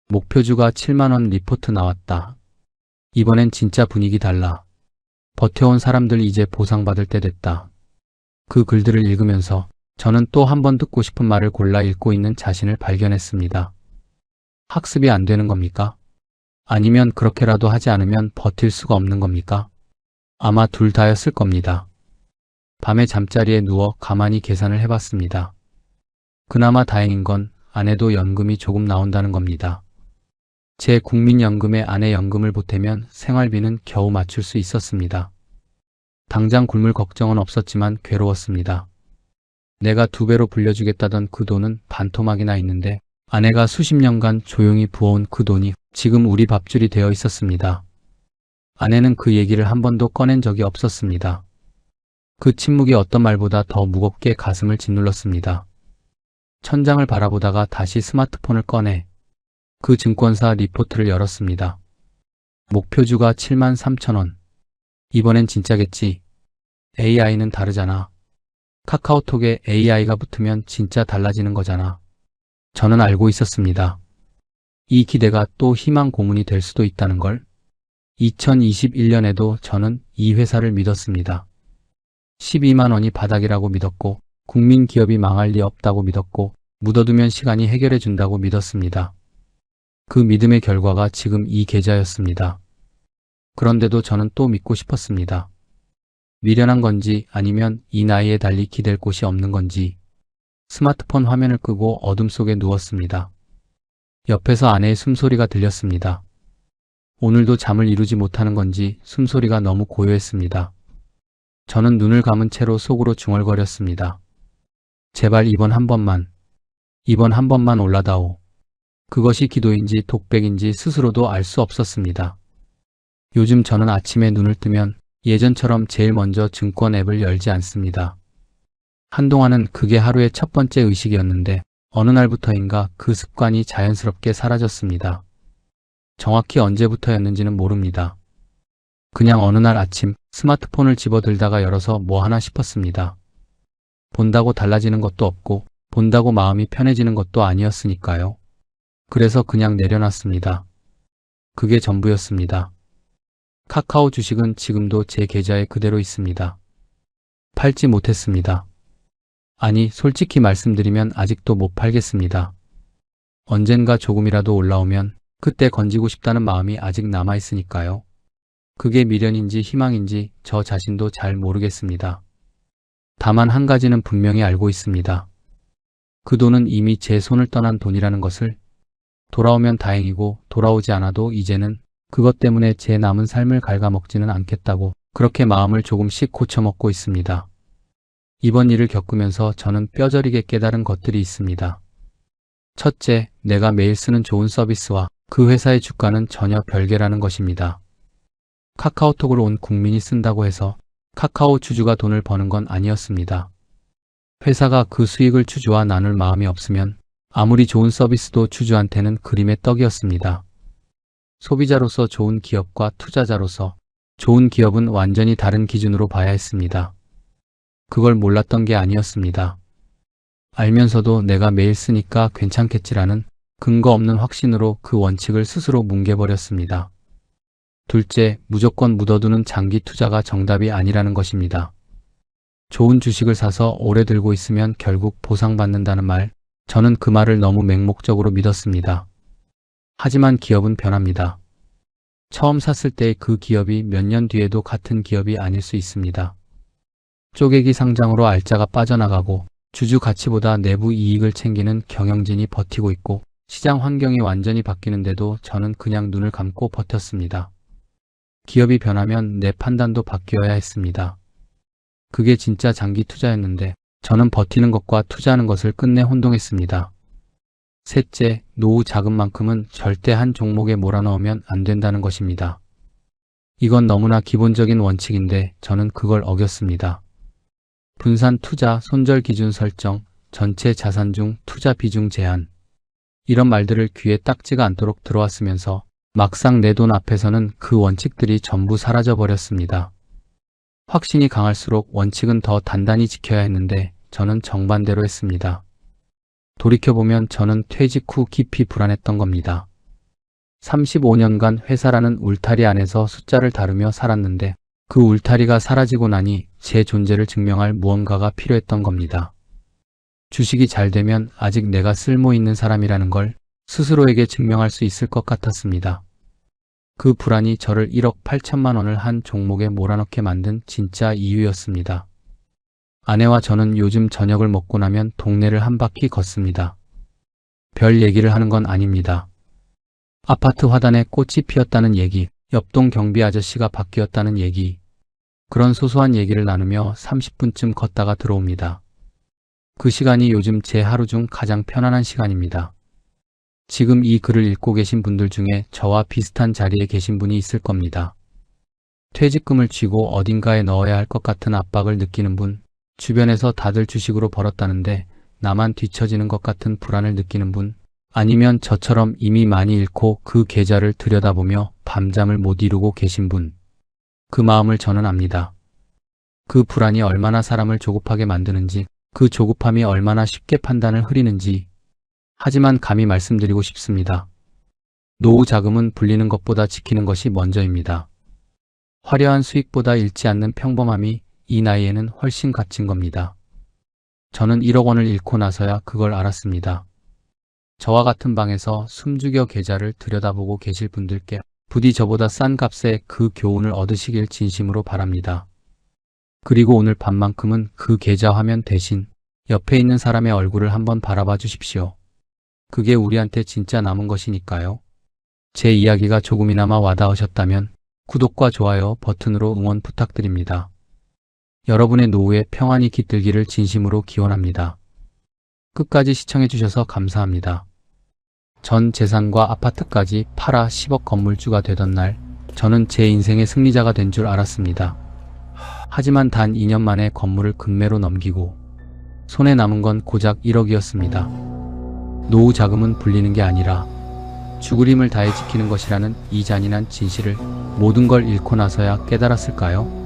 목표주가 7만원 리포트 나왔다. 이번엔 진짜 분위기 달라. 버텨온 사람들 이제 보상받을 때 됐다. 그 글들을 읽으면서 저는 또 한 번 듣고 싶은 말을 골라 읽고 있는 자신을 발견했습니다. 학습이 안 되는 겁니까? 아니면 그렇게라도 하지 않으면 버틸 수가 없는 겁니까? 아마 둘 다였을 겁니다. 밤에 잠자리에 누워 가만히 계산을 해봤습니다. 그나마 다행인 건 아내도 연금이 조금 나온다는 겁니다. 제 국민연금에 아내 연금을 보태면 생활비는 겨우 맞출 수 있었습니다. 당장 굶을 걱정은 없었지만 괴로웠습니다. 내가 2배로 불려주겠다던 그 돈은 반토막이나 있는데 아내가 수십 년간 조용히 부어온 그 돈이 지금 우리 밥줄이 되어 있었습니다. 아내는 그 얘기를 한 번도 꺼낸 적이 없었습니다. 그 침묵이 어떤 말보다 더 무겁게 가슴을 짓눌렀습니다. 천장을 바라보다가 다시 스마트폰을 꺼내 그 증권사 리포트를 열었습니다. 목표주가 73,000원. 이번엔 진짜겠지. AI는 다르잖아. 카카오톡에 AI가 붙으면 진짜 달라지는 거잖아. 저는 알고 있었습니다. 이 기대가 또 희망 고문이 될 수도 있다는 걸. 2021년에도 저는 이 회사를 믿었습니다. 12만 원이 바닥이라고 믿었고 국민기업이 망할 리 없다고 믿었고 묻어두면 시간이 해결해 준다고 믿었습니다. 그 믿음의 결과가 지금 이 계좌였습니다. 그런데도 저는 또 믿고 싶었습니다. 미련한 건지 아니면 이 나이에 달리 기댈 곳이 없는 건지 스마트폰 화면을 끄고 어둠 속에 누웠습니다. 옆에서 아내의 숨소리가 들렸습니다. 오늘도 잠을 이루지 못하는 건지 숨소리가 너무 고요했습니다. 저는 눈을 감은 채로 속으로 중얼거렸습니다. 제발 이번 한 번만 올라다오. 그것이 기도인지 독백인지 스스로도 알 수 없었습니다. 요즘 저는 아침에 눈을 뜨면 예전처럼 제일 먼저 증권 앱을 열지 않습니다. 한동안은 그게 하루의 첫 번째 의식이었는데 어느 날부터인가 그 습관이 자연스럽게 사라졌습니다. 정확히 언제부터였는지는 모릅니다. 그냥 어느 날 아침 스마트폰을 집어들다가 열어서 뭐 하나 싶었습니다. 본다고 달라지는 것도 없고 본다고 마음이 편해지는 것도 아니었으니까요. 그래서 그냥 내려놨습니다. 그게 전부였습니다. 카카오 주식은 지금도 제 계좌에 그대로 있습니다. 팔지 못했습니다. 아니, 솔직히 말씀드리면 아직도 못 팔겠습니다. 언젠가 조금이라도 올라오면 그때 건지고 싶다는 마음이 아직 남아있으니까요. 그게 미련인지 희망인지 저 자신도 잘 모르겠습니다. 다만 한 가지는 분명히 알고 있습니다. 그 돈은 이미 제 손을 떠난 돈이라는 것을. 돌아오면 다행이고 돌아오지 않아도 이제는 그것 때문에 제 남은 삶을 갉아먹지는 않겠다고 그렇게 마음을 조금씩 고쳐먹고 있습니다. 이번 일을 겪으면서 저는 뼈저리게 깨달은 것들이 있습니다. 첫째, 내가 매일 쓰는 좋은 서비스와 그 회사의 주가는 전혀 별개라는 것입니다. 카카오톡으로 온 국민이 쓴다고 해서 카카오 주주가 돈을 버는 건 아니었습니다. 회사가 그 수익을 주주와 나눌 마음이 없으면 아무리 좋은 서비스도 주주한테는 그림의 떡이었습니다. 소비자로서 좋은 기업과 투자자로서 좋은 기업은 완전히 다른 기준으로 봐야 했습니다. 그걸 몰랐던 게 아니었습니다. 알면서도 내가 매일 쓰니까 괜찮겠지라는 근거 없는 확신으로 그 원칙을 스스로 뭉개버렸습니다. 둘째, 무조건 묻어두는 장기 투자가 정답이 아니라는 것입니다. 좋은 주식을 사서 오래 들고 있으면 결국 보상받는다는 말, 저는 그 말을 너무 맹목적으로 믿었습니다. 하지만 기업은 변합니다. 처음 샀을 때 그 기업이 몇 년 뒤에도 같은 기업이 아닐 수 있습니다. 쪼개기 상장으로 알짜가 빠져나가고 주주 가치보다 내부 이익을 챙기는 경영진이 버티고 있고 시장 환경이 완전히 바뀌는데도 저는 그냥 눈을 감고 버텼습니다. 기업이 변하면 내 판단도 바뀌어야 했습니다. 그게 진짜 장기 투자였는데 저는 버티는 것과 투자하는 것을 끝내 혼동했습니다. 셋째, 노후 자금만큼은 절대 한 종목에 몰아넣으면 안 된다는 것입니다. 이건 너무나 기본적인 원칙인데 저는 그걸 어겼습니다. 분산 투자, 손절 기준 설정, 전체 자산 중 투자 비중 제한, 이런 말들을 귀에 딱지가 않도록 들어왔으면서 막상 내 돈 앞에서는 그 원칙들이 전부 사라져 버렸습니다. 확신이 강할수록 원칙은 더 단단히 지켜야 했는데 저는 정반대로 했습니다. 돌이켜보면 저는 퇴직 후 깊이 불안했던 겁니다. 35년간 회사라는 울타리 안에서 숫자를 다루며 살았는데 그 울타리가 사라지고 나니 제 존재를 증명할 무언가가 필요했던 겁니다. 주식이 잘 되면 아직 내가 쓸모 있는 사람이라는 걸 스스로에게 증명할 수 있을 것 같았습니다. 그 불안이 저를 1억 8천만 원을 한 종목에 몰아넣게 만든 진짜 이유였습니다. 아내와 저는 요즘 저녁을 먹고 나면 동네를 한 바퀴 걷습니다. 별 얘기를 하는 건 아닙니다. 아파트 화단에 꽃이 피었다는 얘기, 옆동 경비 아저씨가 바뀌었다는 얘기, 그런 소소한 얘기를 나누며 30분쯤 걷다가 들어옵니다. 그 시간이 요즘 제 하루 중 가장 편안한 시간입니다. 지금 이 글을 읽고 계신 분들 중에 저와 비슷한 자리에 계신 분이 있을 겁니다. 퇴직금을 쥐고 어딘가에 넣어야 할 것 같은 압박을 느끼는 분, 주변에서 다들 주식으로 벌었다는데 나만 뒤처지는 것 같은 불안을 느끼는 분, 아니면 저처럼 이미 많이 잃고 그 계좌를 들여다보며 밤잠을 못 이루고 계신 분, 그 마음을 저는 압니다. 그 불안이 얼마나 사람을 조급하게 만드는지, 그 조급함이 얼마나 쉽게 판단을 흐리는지, 하지만 감히 말씀드리고 싶습니다. 노후 자금은 불리는 것보다 지키는 것이 먼저입니다. 화려한 수익보다 잃지 않는 평범함이 이 나이에는 훨씬 값진 겁니다. 저는 1억 원을 잃고 나서야 그걸 알았습니다. 저와 같은 방에서 숨죽여 계좌를 들여다보고 계실 분들께 부디 저보다 싼 값에 그 교훈을 얻으시길 진심으로 바랍니다. 그리고 오늘 밤만큼은 그 계좌 화면 대신 옆에 있는 사람의 얼굴을 한번 바라봐 주십시오. 그게 우리한테 진짜 남은 것이니까요. 제 이야기가 조금이나마 와닿으셨다면 구독과 좋아요 버튼으로 응원 부탁드립니다. 여러분의 노후에 평안히 깃들기를 진심으로 기원합니다. 끝까지 시청해 주셔서 감사합니다. 전 재산과 아파트까지 팔아 10억 건물주가 되던 날, 저는 제 인생의 승리자가 된 줄 알았습니다. 하지만 단 2년 만에 건물을 금매로 넘기고 손에 남은 건 고작 1억이었습니다. 노후 자금은 불리는 게 아니라 죽을 힘을 다해 지키는 것이라는 이 잔인한 진실을 모든 걸 잃고 나서야 깨달았을까요?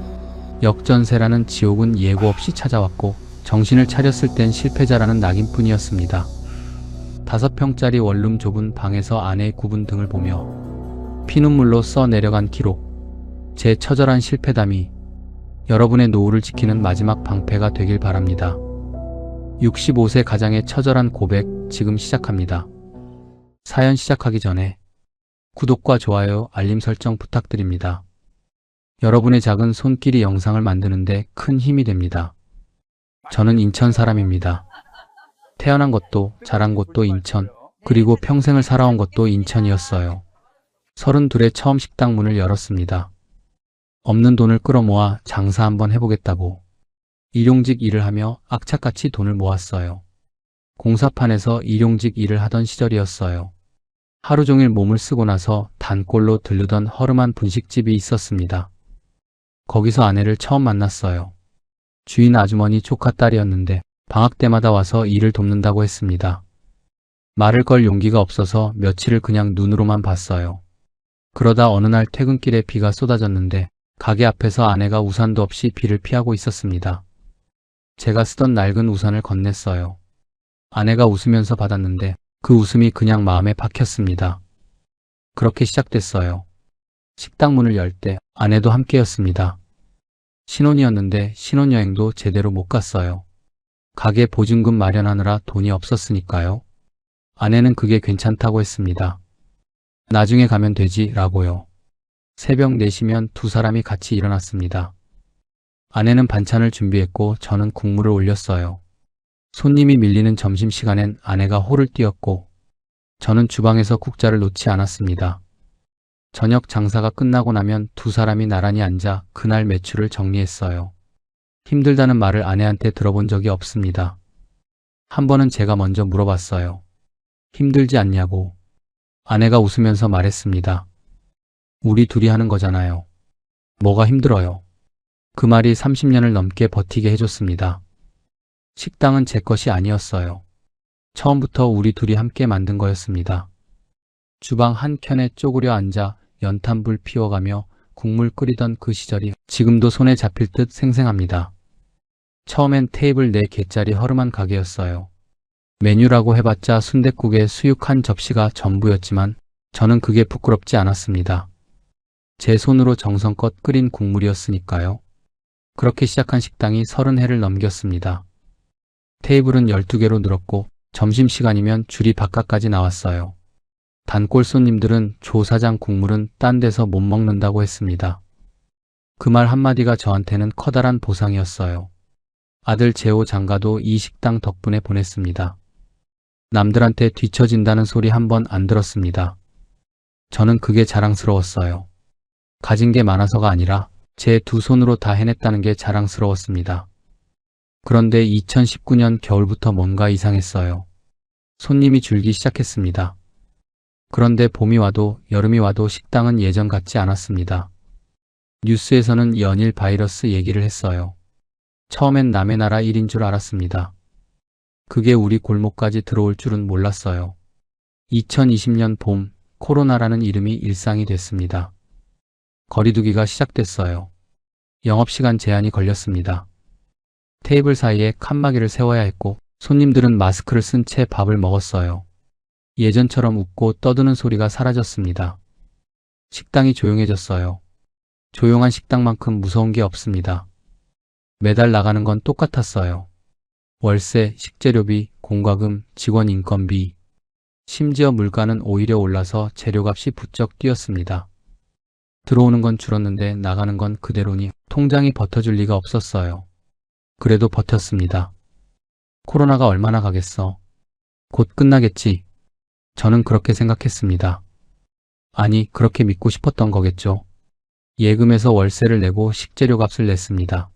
역전세라는 지옥은 예고 없이 찾아왔고 정신을 차렸을 땐 실패자라는 낙인뿐이었습니다. 5평짜리 원룸 좁은 방에서 아내의 굽은 등을 보며 피눈물로 써내려간 기록, 제 처절한 실패담이 여러분의 노후를 지키는 마지막 방패가 되길 바랍니다. 65세 가장의 처절한 고백 지금 시작합니다. 사연 시작하기 전에 구독과 좋아요, 알림 설정 부탁드립니다. 여러분의 작은 손길이 영상을 만드는데 큰 힘이 됩니다. 저는 인천 사람입니다. 태어난 것도 자란 곳도 인천, 그리고 평생을 살아온 것도 인천이었어요. 32에 처음 식당 문을 열었습니다. 없는 돈을 끌어모아 장사 한번 해보겠다고 일용직 일을 하며 악착같이 돈을 모았어요. 공사판에서 일용직 일을 하던 시절이었어요. 하루 종일 몸을 쓰고 나서 단골로 들르던 허름한 분식집이 있었습니다. 거기서 아내를 처음 만났어요. 주인 아주머니 조카 딸이었는데 방학 때마다 와서 일을 돕는다고 했습니다. 말을 걸 용기가 없어서 며칠을 그냥 눈으로만 봤어요. 그러다 어느 날 퇴근길에 비가 쏟아졌는데 가게 앞에서 아내가 우산도 없이 비를 피하고 있었습니다. 제가 쓰던 낡은 우산을 건넸어요. 아내가 웃으면서 받았는데 그 웃음이 그냥 마음에 박혔습니다. 그렇게 시작됐어요. 식당 문을 열 때 아내도 함께였습니다. 신혼이었는데 신혼여행도 제대로 못 갔어요. 가게 보증금 마련하느라 돈이 없었으니까요. 아내는 그게 괜찮다고 했습니다. 나중에 가면 되지 라고요. 새벽 4시면 두 사람이 같이 일어났습니다. 아내는 반찬을 준비했고 저는 국물을 올렸어요. 손님이 밀리는 점심시간엔 아내가 홀을 띄웠고 저는 주방에서 국자를 놓지 않았습니다. 저녁 장사가 끝나고 나면 두 사람이 나란히 앉아 그날 매출을 정리했어요. 힘들다는 말을 아내한테 들어본 적이 없습니다. 한 번은 제가 먼저 물어봤어요. 힘들지 않냐고. 아내가 웃으면서 말했습니다. 우리 둘이 하는 거잖아요. 뭐가 힘들어요. 그 말이 30년을 넘게 버티게 해줬습니다. 식당은 제 것이 아니었어요. 처음부터 우리 둘이 함께 만든 거였습니다. 주방 한켠에 쪼그려 앉아 연탄불 피워가며 국물 끓이던 그 시절이 지금도 손에 잡힐 듯 생생합니다. 처음엔 테이블 4개짜리 허름한 가게였어요. 메뉴라고 해봤자 순댓국에 수육 한 접시가 전부였지만 저는 그게 부끄럽지 않았습니다. 제 손으로 정성껏 끓인 국물이었으니까요. 그렇게 시작한 식당이 30해를 넘겼습니다. 테이블은 12개로 늘었고 점심시간이면 줄이 바깥까지 나왔어요. 단골 손님들은 조 사장 국물은 딴 데서 못 먹는다고 했습니다. 그 말 한마디가 저한테는 커다란 보상이었어요. 아들 재호 장가도 이 식당 덕분에 보냈습니다. 남들한테 뒤처진다는 소리 한 번 안 들었습니다. 저는 그게 자랑스러웠어요. 가진 게 많아서가 아니라 제 두 손으로 다 해냈다는 게 자랑스러웠습니다. 그런데 2019년 겨울부터 뭔가 이상했어요. 손님이 줄기 시작했습니다. 그런데 봄이 와도 여름이 와도 식당은 예전 같지 않았습니다. 뉴스에서는 연일 바이러스 얘기를 했어요. 처음엔 남의 나라 일인 줄 알았습니다. 그게 우리 골목까지 들어올 줄은 몰랐어요. 2020년 봄, 코로나라는 이름이 일상이 됐습니다. 거리두기가 시작됐어요. 영업시간 제한이 걸렸습니다. 테이블 사이에 칸막이를 세워야 했고 손님들은 마스크를 쓴 채 밥을 먹었어요. 예전처럼 웃고 떠드는 소리가 사라졌습니다. 식당이 조용해졌어요. 조용한 식당만큼 무서운 게 없습니다. 매달 나가는 건 똑같았어요. 월세, 식재료비, 공과금, 직원 인건비, 심지어 물가는 오히려 올라서 재료값이 부쩍 뛰었습니다. 들어오는 건 줄었는데 나가는 건 그대로니 통장이 버텨줄 리가 없었어요. 그래도 버텼습니다. 코로나가 얼마나 가겠어. 곧 끝나겠지. 저는 그렇게 생각했습니다. 아니, 그렇게 믿고 싶었던 거겠죠. 예금에서 월세를 내고 식재료 값을 냈습니다.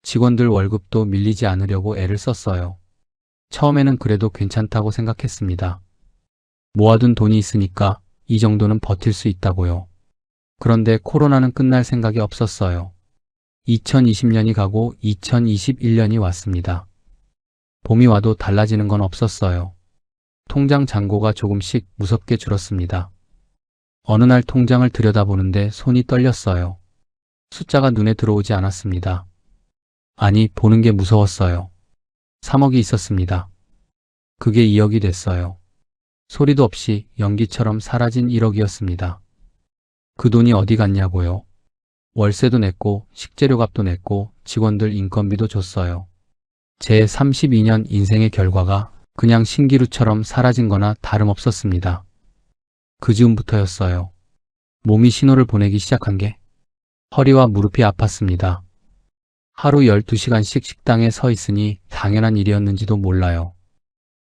직원들 월급도 밀리지 않으려고 애를 썼어요. 처음에는 그래도 괜찮다고 생각했습니다. 모아둔 돈이 있으니까 이 정도는 버틸 수 있다고요. 그런데 코로나는 끝날 생각이 없었어요. 2020년이 가고 2021년이 왔습니다. 봄이 와도 달라지는 건 없었어요. 통장 잔고가 조금씩 무섭게 줄었습니다. 어느 날 통장을 들여다보는데 손이 떨렸어요. 숫자가 눈에 들어오지 않았습니다. 아니, 보는 게 무서웠어요. 3억이 있었습니다. 그게 2억이 됐어요. 소리도 없이 연기처럼 사라진 1억이었습니다. 그 돈이 어디 갔냐고요? 월세도 냈고 식재료 값도 냈고 직원들 인건비도 줬어요. 제 32년 인생의 결과가 그냥 신기루처럼 사라진 거나 다름없었습니다. 그 즈음부터였어요. 몸이 신호를 보내기 시작한 게 허리와 무릎이 아팠습니다. 하루 12시간씩 식당에 서 있으니 당연한 일이었는지도 몰라요.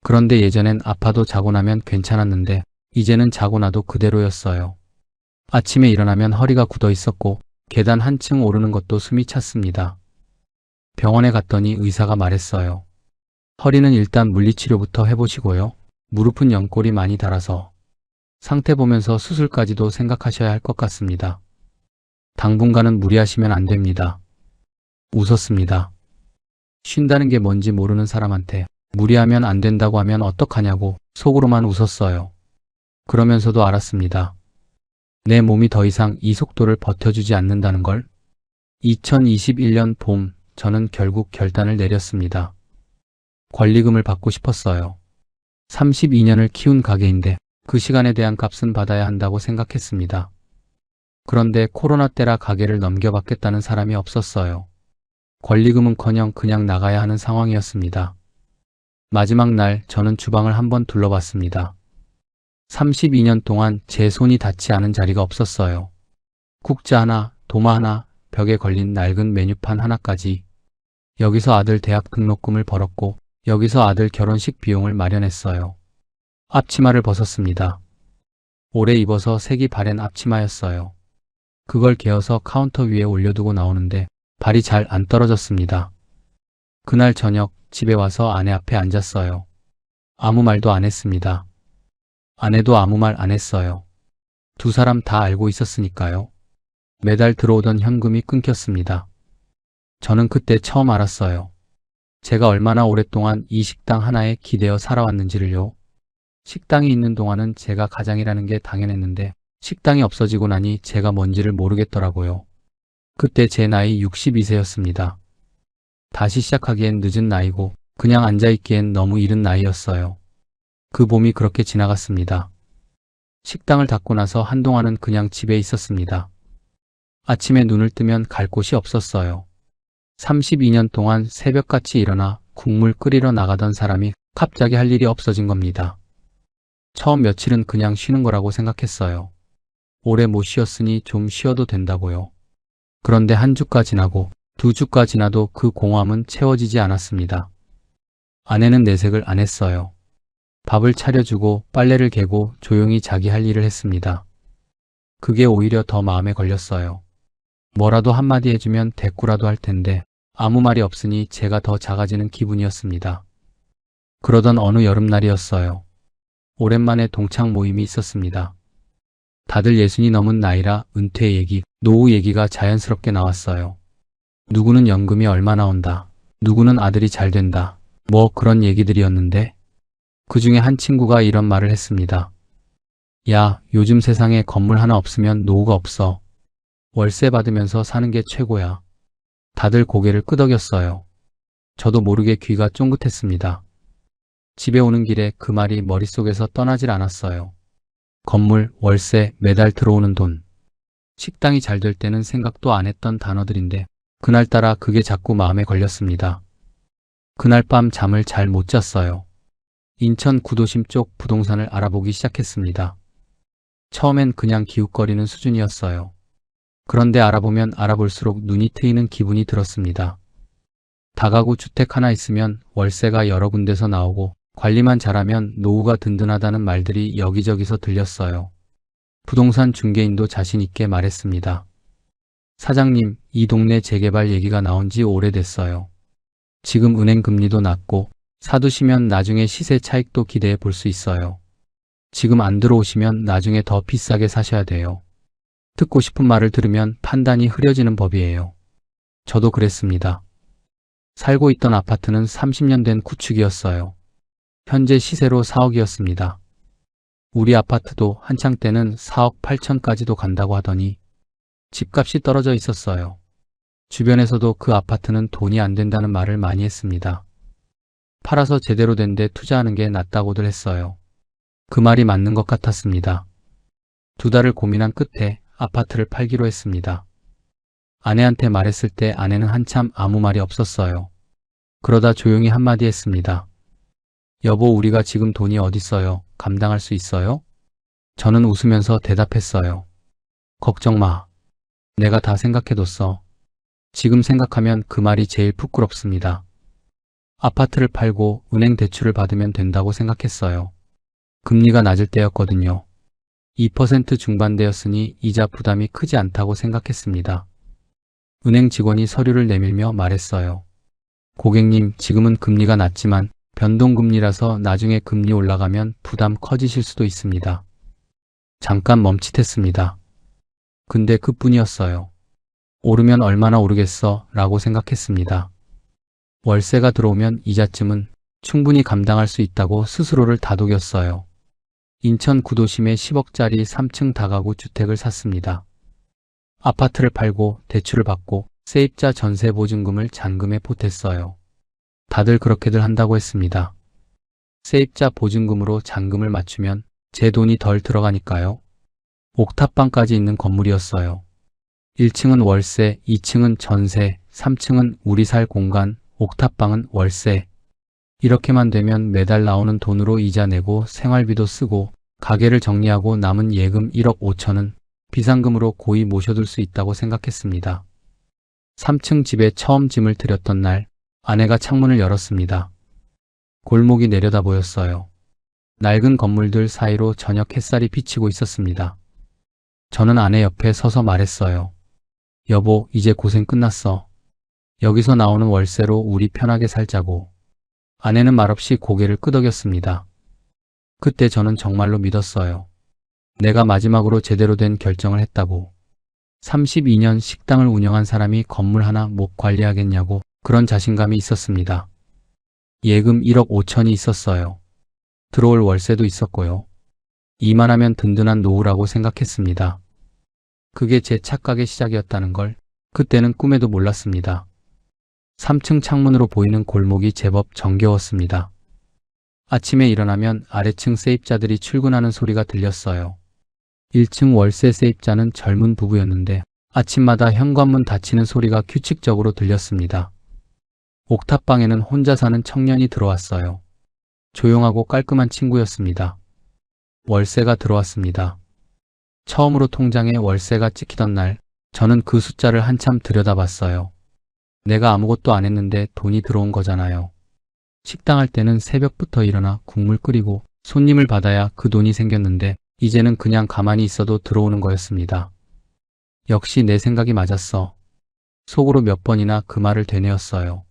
그런데 예전엔 아파도 자고 나면 괜찮았는데 이제는 자고 나도 그대로였어요. 아침에 일어나면 허리가 굳어 있었고 계단 한층 오르는 것도 숨이 찼습니다. 병원에 갔더니 의사가 말했어요. 허리는 일단 물리치료부터 해보시고요. 무릎은 연골이 많이 닳아서 상태 보면서 수술까지도 생각하셔야 할 것 같습니다. 당분간은 무리하시면 안 됩니다. 웃었습니다. 쉰다는 게 뭔지 모르는 사람한테 무리하면 안 된다고 하면 어떡하냐고 속으로만 웃었어요. 그러면서도 알았습니다. 내 몸이 더 이상 이 속도를 버텨주지 않는다는 걸. 2021년 봄, 저는 결국 결단을 내렸습니다. 권리금을 받고 싶었어요. 32년을 키운 가게인데 그 시간에 대한 값은 받아야 한다고 생각했습니다. 그런데 코로나 때라 가게를 넘겨받겠다는 사람이 없었어요. 권리금은커녕 그냥 나가야 하는 상황이었습니다. 마지막 날 저는 주방을 한번 둘러봤습니다. 32년 동안 제 손이 닿지 않은 자리가 없었어요. 국자 하나, 도마 하나, 벽에 걸린 낡은 메뉴판 하나까지. 여기서 아들 대학 등록금을 벌었고 여기서 아들 결혼식 비용을 마련했어요. 앞치마를 벗었습니다. 오래 입어서 색이 바랜 앞치마였어요. 그걸 개어서 카운터 위에 올려두고 나오는데 발이 잘 안 떨어졌습니다. 그날 저녁 집에 와서 아내 앞에 앉았어요. 아무 말도 안 했습니다. 아내도 아무 말 안 했어요. 두 사람 다 알고 있었으니까요. 매달 들어오던 현금이 끊겼습니다. 저는 그때 처음 알았어요. 제가 얼마나 오랫동안 이 식당 하나에 기대어 살아왔는지를요. 식당이 있는 동안은 제가 가장이라는 게 당연했는데 식당이 없어지고 나니 제가 뭔지를 모르겠더라고요. 그때 제 나이 62세였습니다. 다시 시작하기엔 늦은 나이고 그냥 앉아있기엔 너무 이른 나이였어요. 그 봄이 그렇게 지나갔습니다. 식당을 닫고 나서 한동안은 그냥 집에 있었습니다. 아침에 눈을 뜨면 갈 곳이 없었어요. 32년 동안 새벽같이 일어나 국물 끓이러 나가던 사람이 갑자기 할 일이 없어진 겁니다. 처음 며칠은 그냥 쉬는 거라고 생각했어요. 오래 못 쉬었으니 좀 쉬어도 된다고요. 그런데 한 주가 지나고 두 주가 지나도 그 공허함은 채워지지 않았습니다. 아내는 내색을 안 했어요. 밥을 차려주고 빨래를 개고 조용히 자기 할 일을 했습니다. 그게 오히려 더 마음에 걸렸어요. 뭐라도 한마디 해주면 대꾸라도 할 텐데 아무 말이 없으니 제가 더 작아지는 기분이었습니다. 그러던 어느 여름날이었어요. 오랜만에 동창 모임이 있었습니다. 다들 60이 넘은 나이라 은퇴 얘기, 노후 얘기가 자연스럽게 나왔어요. 누구는 연금이 얼마 나온다. 누구는 아들이 잘 된다. 뭐 그런 얘기들이었는데 그 중에 한 친구가 이런 말을 했습니다. 야, 요즘 세상에 건물 하나 없으면 노후가 없어. 월세 받으면서 사는 게 최고야. 다들 고개를 끄덕였어요. 저도 모르게 귀가 쫑긋했습니다. 집에 오는 길에 그 말이 머릿속에서 떠나질 않았어요. 건물, 월세, 매달 들어오는 돈. 식당이 잘 될 때는 생각도 안 했던 단어들인데 그날따라 그게 자꾸 마음에 걸렸습니다. 그날 밤 잠을 잘 못 잤어요. 인천 구도심 쪽 부동산을 알아보기 시작했습니다. 처음엔 그냥 기웃거리는 수준이었어요. 그런데 알아보면 알아볼수록 눈이 트이는 기분이 들었습니다. 다가구 주택 하나 있으면 월세가 여러 군데서 나오고 관리만 잘하면 노후가 든든하다는 말들이 여기저기서 들렸어요. 부동산 중개인도 자신 있게 말했습니다. 사장님, 이 동네 재개발 얘기가 나온 지 오래됐어요. 지금 은행 금리도 낮고 사두시면 나중에 시세 차익도 기대해 볼 수 있어요. 지금 안 들어오시면 나중에 더 비싸게 사셔야 돼요. 듣고 싶은 말을 들으면 판단이 흐려지는 법이에요. 저도 그랬습니다. 살고 있던 아파트는 30년 된 구축이었어요. 현재 시세로 4억이었습니다. 우리 아파트도 한창 때는 4억 8천까지도 간다고 하더니 집값이 떨어져 있었어요. 주변에서도 그 아파트는 돈이 안 된다는 말을 많이 했습니다. 팔아서 제대로 된 데 투자하는 게 낫다고들 했어요. 그 말이 맞는 것 같았습니다. 2달을 고민한 끝에 아파트를 팔기로 했습니다. 아내한테 말했을 때 아내는 한참 아무 말이 없었어요. 그러다 조용히 한마디 했습니다. 여보, 우리가 지금 돈이 어딨어요? 감당할 수 있어요? 저는 웃으면서 대답했어요. 걱정 마. 내가 다 생각해뒀어. 지금 생각하면 그 말이 제일 부끄럽습니다. 아파트를 팔고 은행 대출을 받으면 된다고 생각했어요. 금리가 낮을 때였거든요. 2% 중반대였으니 이자 부담이 크지 않다고 생각했습니다. 은행 직원이 서류를 내밀며 말했어요. 고객님, 지금은 금리가 낮지만 변동금리라서 나중에 금리 올라가면 부담 커지실 수도 있습니다. 잠깐 멈칫했습니다. 근데 그뿐이었어요. 오르면 얼마나 오르겠어 라고 생각했습니다. 월세가 들어오면 이자쯤은 충분히 감당할 수 있다고 스스로를 다독였어요. 인천 구도심에 10억짜리 3층 다가구 주택을 샀습니다. 아파트를 팔고 대출을 받고 세입자 전세 보증금을 잔금에 보탰어요. 다들 그렇게들 한다고 했습니다. 세입자 보증금으로 잔금을 맞추면 제 돈이 덜 들어가니까요. 옥탑방까지 있는 건물이었어요. 1층은 월세, 2층은 전세, 3층은 우리 살 공간, 옥탑방은 월세. 이렇게만 되면 매달 나오는 돈으로 이자 내고 생활비도 쓰고 가게를 정리하고 남은 예금 1억 5천은 비상금으로 고이 모셔둘 수 있다고 생각했습니다. 3층 집에 처음 짐을 들였던 날 아내가 창문을 열었습니다. 골목이 내려다 보였어요. 낡은 건물들 사이로 저녁 햇살이 비치고 있었습니다. 저는 아내 옆에 서서 말했어요. 여보, 이제 고생 끝났어. 여기서 나오는 월세로 우리 편하게 살자고. 아내는 말없이 고개를 끄덕였습니다. 그때 저는 정말로 믿었어요. 내가 마지막으로 제대로 된 결정을 했다고. 32년 식당을 운영한 사람이 건물 하나 못 관리하겠냐고 그런 자신감이 있었습니다. 예금 1억 5천이 있었어요. 들어올 월세도 있었고요. 이만하면 든든한 노후라고 생각했습니다. 그게 제 착각의 시작이었다는 걸 그때는 꿈에도 몰랐습니다. 3층 창문으로 보이는 골목이 제법 정겨웠습니다. 아침에 일어나면 아래층 세입자들이 출근하는 소리가 들렸어요. 1층 월세 세입자는 젊은 부부였는데 아침마다 현관문 닫히는 소리가 규칙적으로 들렸습니다. 옥탑방에는 혼자 사는 청년이 들어왔어요. 조용하고 깔끔한 친구였습니다. 월세가 들어왔습니다. 처음으로 통장에 월세가 찍히던 날 저는 그 숫자를 한참 들여다봤어요. 내가 아무것도 안 했는데 돈이 들어온 거잖아요. 식당 할 때는 새벽부터 일어나 국물 끓이고 손님을 받아야 그 돈이 생겼는데 이제는 그냥 가만히 있어도 들어오는 거였습니다. 역시 내 생각이 맞았어. 속으로 몇 번이나 그 말을 되뇌었어요.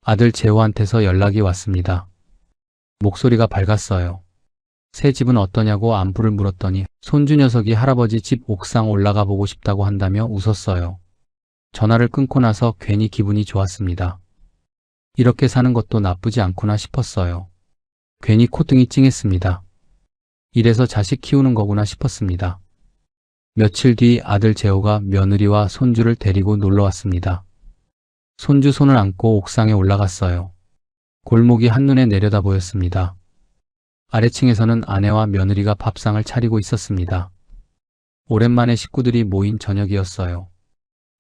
아들 재호한테서 연락이 왔습니다. 목소리가 밝았어요. 새 집은 어떠냐고 안부를 물었더니 손주 녀석이 할아버지 집 옥상 올라가 보고 싶다고 한다며 웃었어요. 전화를 끊고 나서 괜히 기분이 좋았습니다. 이렇게 사는 것도 나쁘지 않구나 싶었어요. 괜히 콧등이 찡했습니다. 이래서 자식 키우는 거구나 싶었습니다. 며칠 뒤 아들 재호가 며느리와 손주를 데리고 놀러 왔습니다. 손주 손을 안고 옥상에 올라갔어요. 골목이 한눈에 내려다 보였습니다. 아래층에서는 아내와 며느리가 밥상을 차리고 있었습니다. 오랜만에 식구들이 모인 저녁이었어요.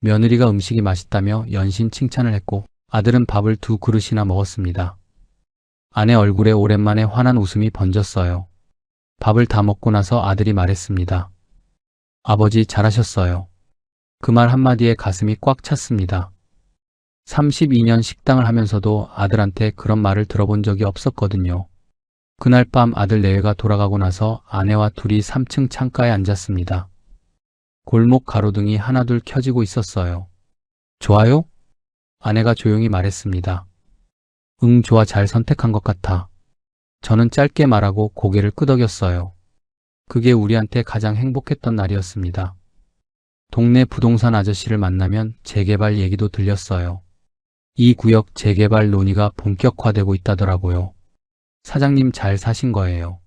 며느리가 음식이 맛있다며 연신 칭찬을 했고 아들은 밥을 2그릇이나 먹었습니다. 아내 얼굴에 오랜만에 환한 웃음이 번졌어요. 밥을 다 먹고 나서 아들이 말했습니다. 아버지 잘하셨어요. 그 말 한마디에 가슴이 꽉 찼습니다. 32년 식당을 하면서도 아들한테 그런 말을 들어본 적이 없었거든요. 그날 밤 아들 내외가 돌아가고 나서 아내와 둘이 3층 창가에 앉았습니다. 골목 가로등이 하나둘 켜지고 있었어요. 좋아요? 아내가 조용히 말했습니다. 응, 좋아, 잘 선택한 것 같아. 저는 짧게 말하고 고개를 끄덕였어요. 그게 우리한테 가장 행복했던 날이었습니다. 동네 부동산 아저씨를 만나면 재개발 얘기도 들렸어요. 이 구역 재개발 논의가 본격화되고 있다더라고요. 사장님 잘 사신 거예요.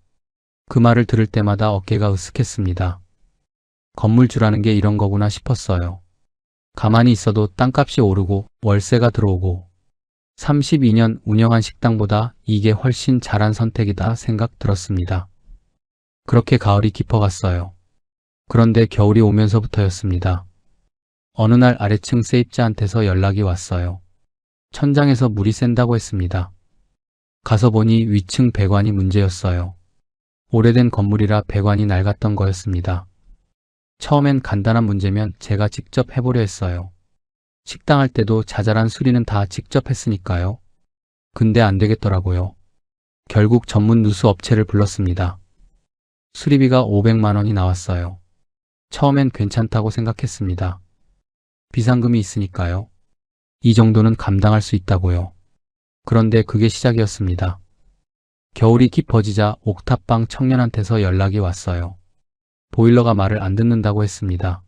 그 말을 들을 때마다 어깨가 으쓱했습니다. 건물주라는 게 이런 거구나 싶었어요. 가만히 있어도 땅값이 오르고 월세가 들어오고 32년 운영한 식당보다 이게 훨씬 잘한 선택이다 생각 들었습니다. 그렇게 가을이 깊어갔어요. 그런데 겨울이 오면서부터였습니다. 어느 날 아래층 세입자한테서 연락이 왔어요. 천장에서 물이 샌다고 했습니다. 가서 보니 위층 배관이 문제였어요. 오래된 건물이라 배관이 낡았던 거였습니다. 처음엔 간단한 문제면 제가 직접 해보려 했어요. 식당 할 때도 자잘한 수리는 다 직접 했으니까요. 근데 안 되겠더라고요. 결국 전문 누수 업체를 불렀습니다. 수리비가 500만 원이 나왔어요. 처음엔 괜찮다고 생각했습니다. 비상금이 있으니까요. 이 정도는 감당할 수 있다고요. 그런데 그게 시작이었습니다. 겨울이 깊어지자 옥탑방 청년한테서 연락이 왔어요. 보일러가 말을 안 듣는다고 했습니다.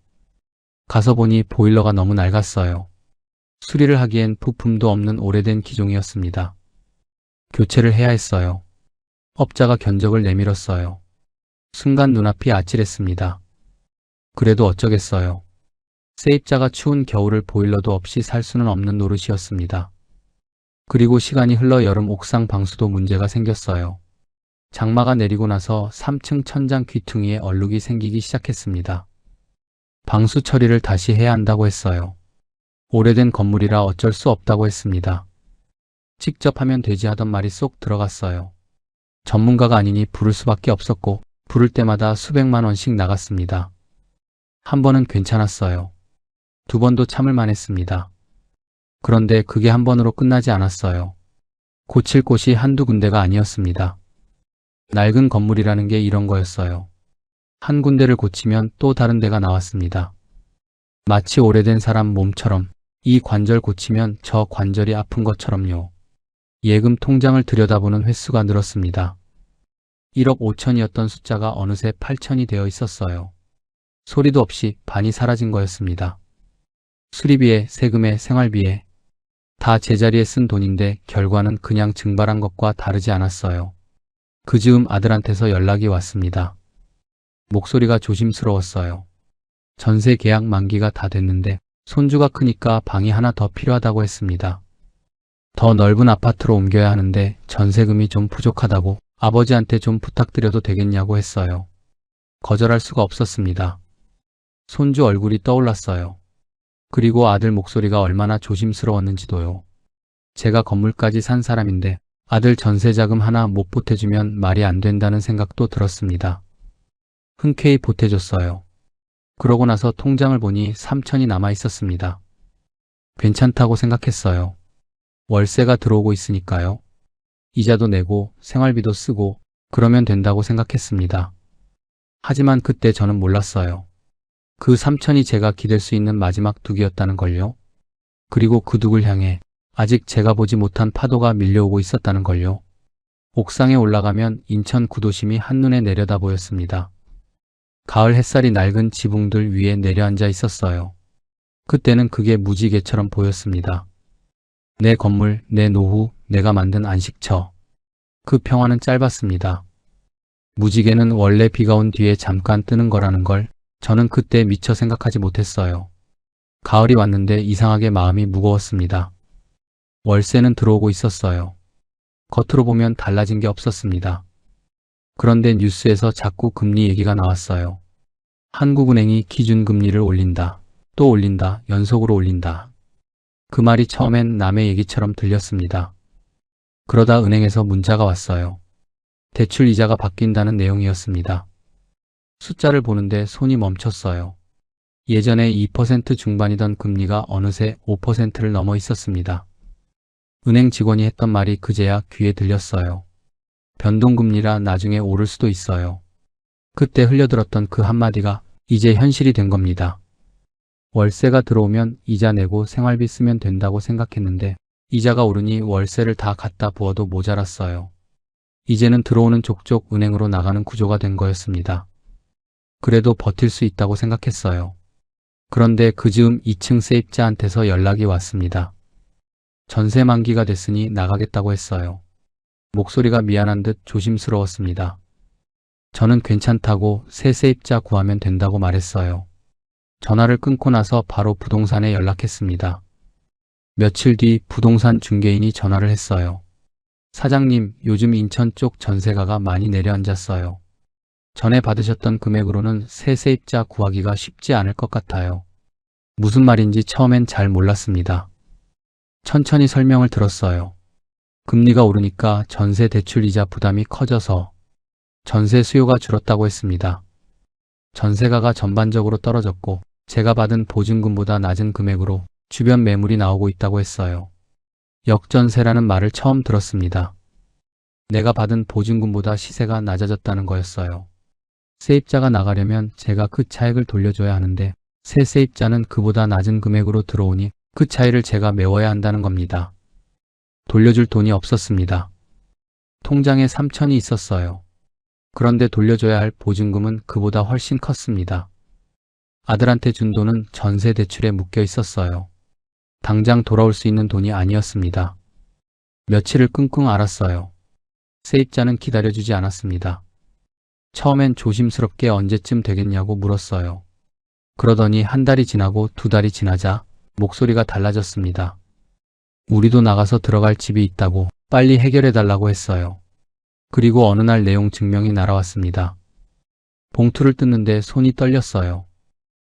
가서 보니 보일러가 너무 낡았어요. 수리를 하기엔 부품도 없는 오래된 기종이었습니다. 교체를 해야 했어요. 업자가 견적을 내밀었어요. 순간 눈앞이 아찔했습니다. 그래도 어쩌겠어요. 세입자가 추운 겨울을 보일러도 없이 살 수는 없는 노릇이었습니다. 그리고 시간이 흘러 여름 옥상 방수도 문제가 생겼어요. 장마가 내리고 나서 3층 천장 귀퉁이에 얼룩이 생기기 시작했습니다. 방수 처리를 다시 해야 한다고 했어요. 오래된 건물이라 어쩔 수 없다고 했습니다. 직접 하면 되지 하던 말이 쏙 들어갔어요. 전문가가 아니니 부를 수밖에 없었고 부를 때마다 수백만 원씩 나갔습니다. 한 번은 괜찮았어요. 두 번도 참을 만했습니다. 그런데 그게 한 번으로 끝나지 않았어요. 고칠 곳이 한두 군데가 아니었습니다. 낡은 건물이라는 게 이런 거였어요. 한 군데를 고치면 또 다른 데가 나왔습니다. 마치 오래된 사람 몸처럼 이 관절 고치면 저 관절이 아픈 것처럼요. 예금 통장을 들여다보는 횟수가 늘었습니다. 1억 5천이었던 숫자가 어느새 8천이 되어 있었어요. 소리도 없이 반이 사라진 거였습니다. 수리비에 세금에 생활비에 다 제자리에 쓴 돈인데 결과는 그냥 증발한 것과 다르지 않았어요. 그 즈음 아들한테서 연락이 왔습니다. 목소리가 조심스러웠어요. 전세 계약 만기가 다 됐는데 손주가 크니까 방이 하나 더 필요하다고 했습니다. 더 넓은 아파트로 옮겨야 하는데 전세금이 좀 부족하다고 아버지한테 좀 부탁드려도 되겠냐고 했어요. 거절할 수가 없었습니다. 손주 얼굴이 떠올랐어요. 그리고 아들 목소리가 얼마나 조심스러웠는지도요. 제가 건물까지 산 사람인데 아들 전세자금 하나 못 보태주면 말이 안 된다는 생각도 들었습니다. 흔쾌히 보태줬어요. 그러고 나서 통장을 보니 3천이 남아 있었습니다. 괜찮다고 생각했어요. 월세가 들어오고 있으니까요. 이자도 내고 생활비도 쓰고 그러면 된다고 생각했습니다. 하지만 그때 저는 몰랐어요. 그 3천이 제가 기댈 수 있는 마지막 둑이었다는 걸요. 그리고 그 둑을 향해 아직 제가 보지 못한 파도가 밀려오고 있었다는 걸요. 옥상에 올라가면 인천 구도심이 한눈에 내려다 보였습니다. 가을 햇살이 낡은 지붕들 위에 내려앉아 있었어요. 그때는 그게 무지개처럼 보였습니다. 내 건물, 내 노후, 내가 만든 안식처. 그 평화는 짧았습니다. 무지개는 원래 비가 온 뒤에 잠깐 뜨는 거라는 걸 저는 그때 미처 생각하지 못했어요. 가을이 왔는데 이상하게 마음이 무거웠습니다. 월세는 들어오고 있었어요. 겉으로 보면 달라진 게 없었습니다. 그런데 뉴스에서 자꾸 금리 얘기가 나왔어요. 한국은행이 기준금리를 올린다. 또 올린다. 연속으로 올린다. 그 말이 처음엔 남의 얘기처럼 들렸습니다. 그러다 은행에서 문자가 왔어요. 대출 이자가 바뀐다는 내용이었습니다. 숫자를 보는데 손이 멈췄어요. 예전에 2% 중반이던 금리가 어느새 5%를 넘어 있었습니다. 은행 직원이 했던 말이 그제야 귀에 들렸어요. 변동금리라 나중에 오를 수도 있어요. 그때 흘려들었던 그 한마디가 이제 현실이 된 겁니다. 월세가 들어오면 이자 내고 생활비 쓰면 된다고 생각했는데 이자가 오르니 월세를 다 갖다 부어도 모자랐어요. 이제는 들어오는 족족 은행으로 나가는 구조가 된 거였습니다. 그래도 버틸 수 있다고 생각했어요. 그런데 그 즈음 2층 세입자한테서 연락이 왔습니다. 전세 만기가 됐으니 나가겠다고 했어요. 목소리가 미안한 듯 조심스러웠습니다. 저는 괜찮다고 새 세입자 구하면 된다고 말했어요. 전화를 끊고 나서 바로 부동산에 연락했습니다. 며칠 뒤 부동산 중개인이 전화를 했어요. 사장님, 요즘 인천 쪽 전세가가 많이 내려앉았어요. 전에 받으셨던 금액으로는 새 세입자 구하기가 쉽지 않을 것 같아요. 무슨 말인지 처음엔 잘 몰랐습니다. 천천히 설명을 들었어요. 금리가 오르니까 전세 대출 이자 부담이 커져서 전세 수요가 줄었다고 했습니다. 전세가가 전반적으로 떨어졌고 제가 받은 보증금보다 낮은 금액으로 주변 매물이 나오고 있다고 했어요. 역전세라는 말을 처음 들었습니다. 내가 받은 보증금보다 시세가 낮아졌다는 거였어요. 세입자가 나가려면 제가 그 차익을 돌려줘야 하는데 새 세입자는 그보다 낮은 금액으로 들어오니 그 차이를 제가 메워야 한다는 겁니다. 돌려줄 돈이 없었습니다. 통장에 3천이 있었어요. 그런데 돌려줘야 할 보증금은 그보다 훨씬 컸습니다. 아들한테 준 돈은 전세 대출에 묶여 있었어요. 당장 돌아올 수 있는 돈이 아니었습니다. 며칠을 끙끙 앓았어요. 세입자는 기다려주지 않았습니다. 처음엔 조심스럽게 언제쯤 되겠냐고 물었어요. 그러더니 한 달이 지나고 두 달이 지나자 목소리가 달라졌습니다. 우리도 나가서 들어갈 집이 있다고 빨리 해결해달라고 했어요. 그리고 어느 날 내용 증명이 날아왔습니다. 봉투를 뜯는데 손이 떨렸어요.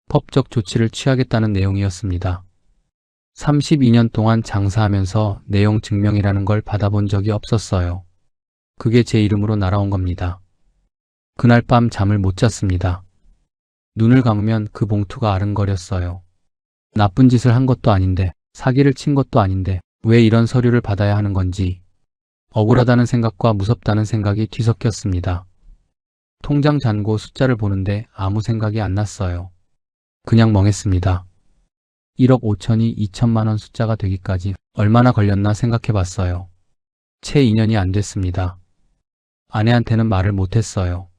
법적 조치를 취하겠다는 내용이었습니다. 32년 동안 장사하면서 내용 증명이라는 걸 받아본 적이 없었어요. 그게 제 이름으로 날아온 겁니다. 그날 밤 잠을 못 잤습니다. 눈을 감으면 그 봉투가 아른거렸어요. 나쁜 짓을 한 것도 아닌데, 사기를 친 것도 아닌데 왜 이런 서류를 받아야 하는 건지 억울하다는 생각과 무섭다는 생각이 뒤섞였습니다. 통장 잔고 숫자를 보는데 아무 생각이 안 났어요. 그냥 멍했습니다. 1억 5천이 2천만 원 숫자가 되기까지 얼마나 걸렸나 생각해 봤어요. 채 2년이 안 됐습니다. 아내한테는 말을 못했어요.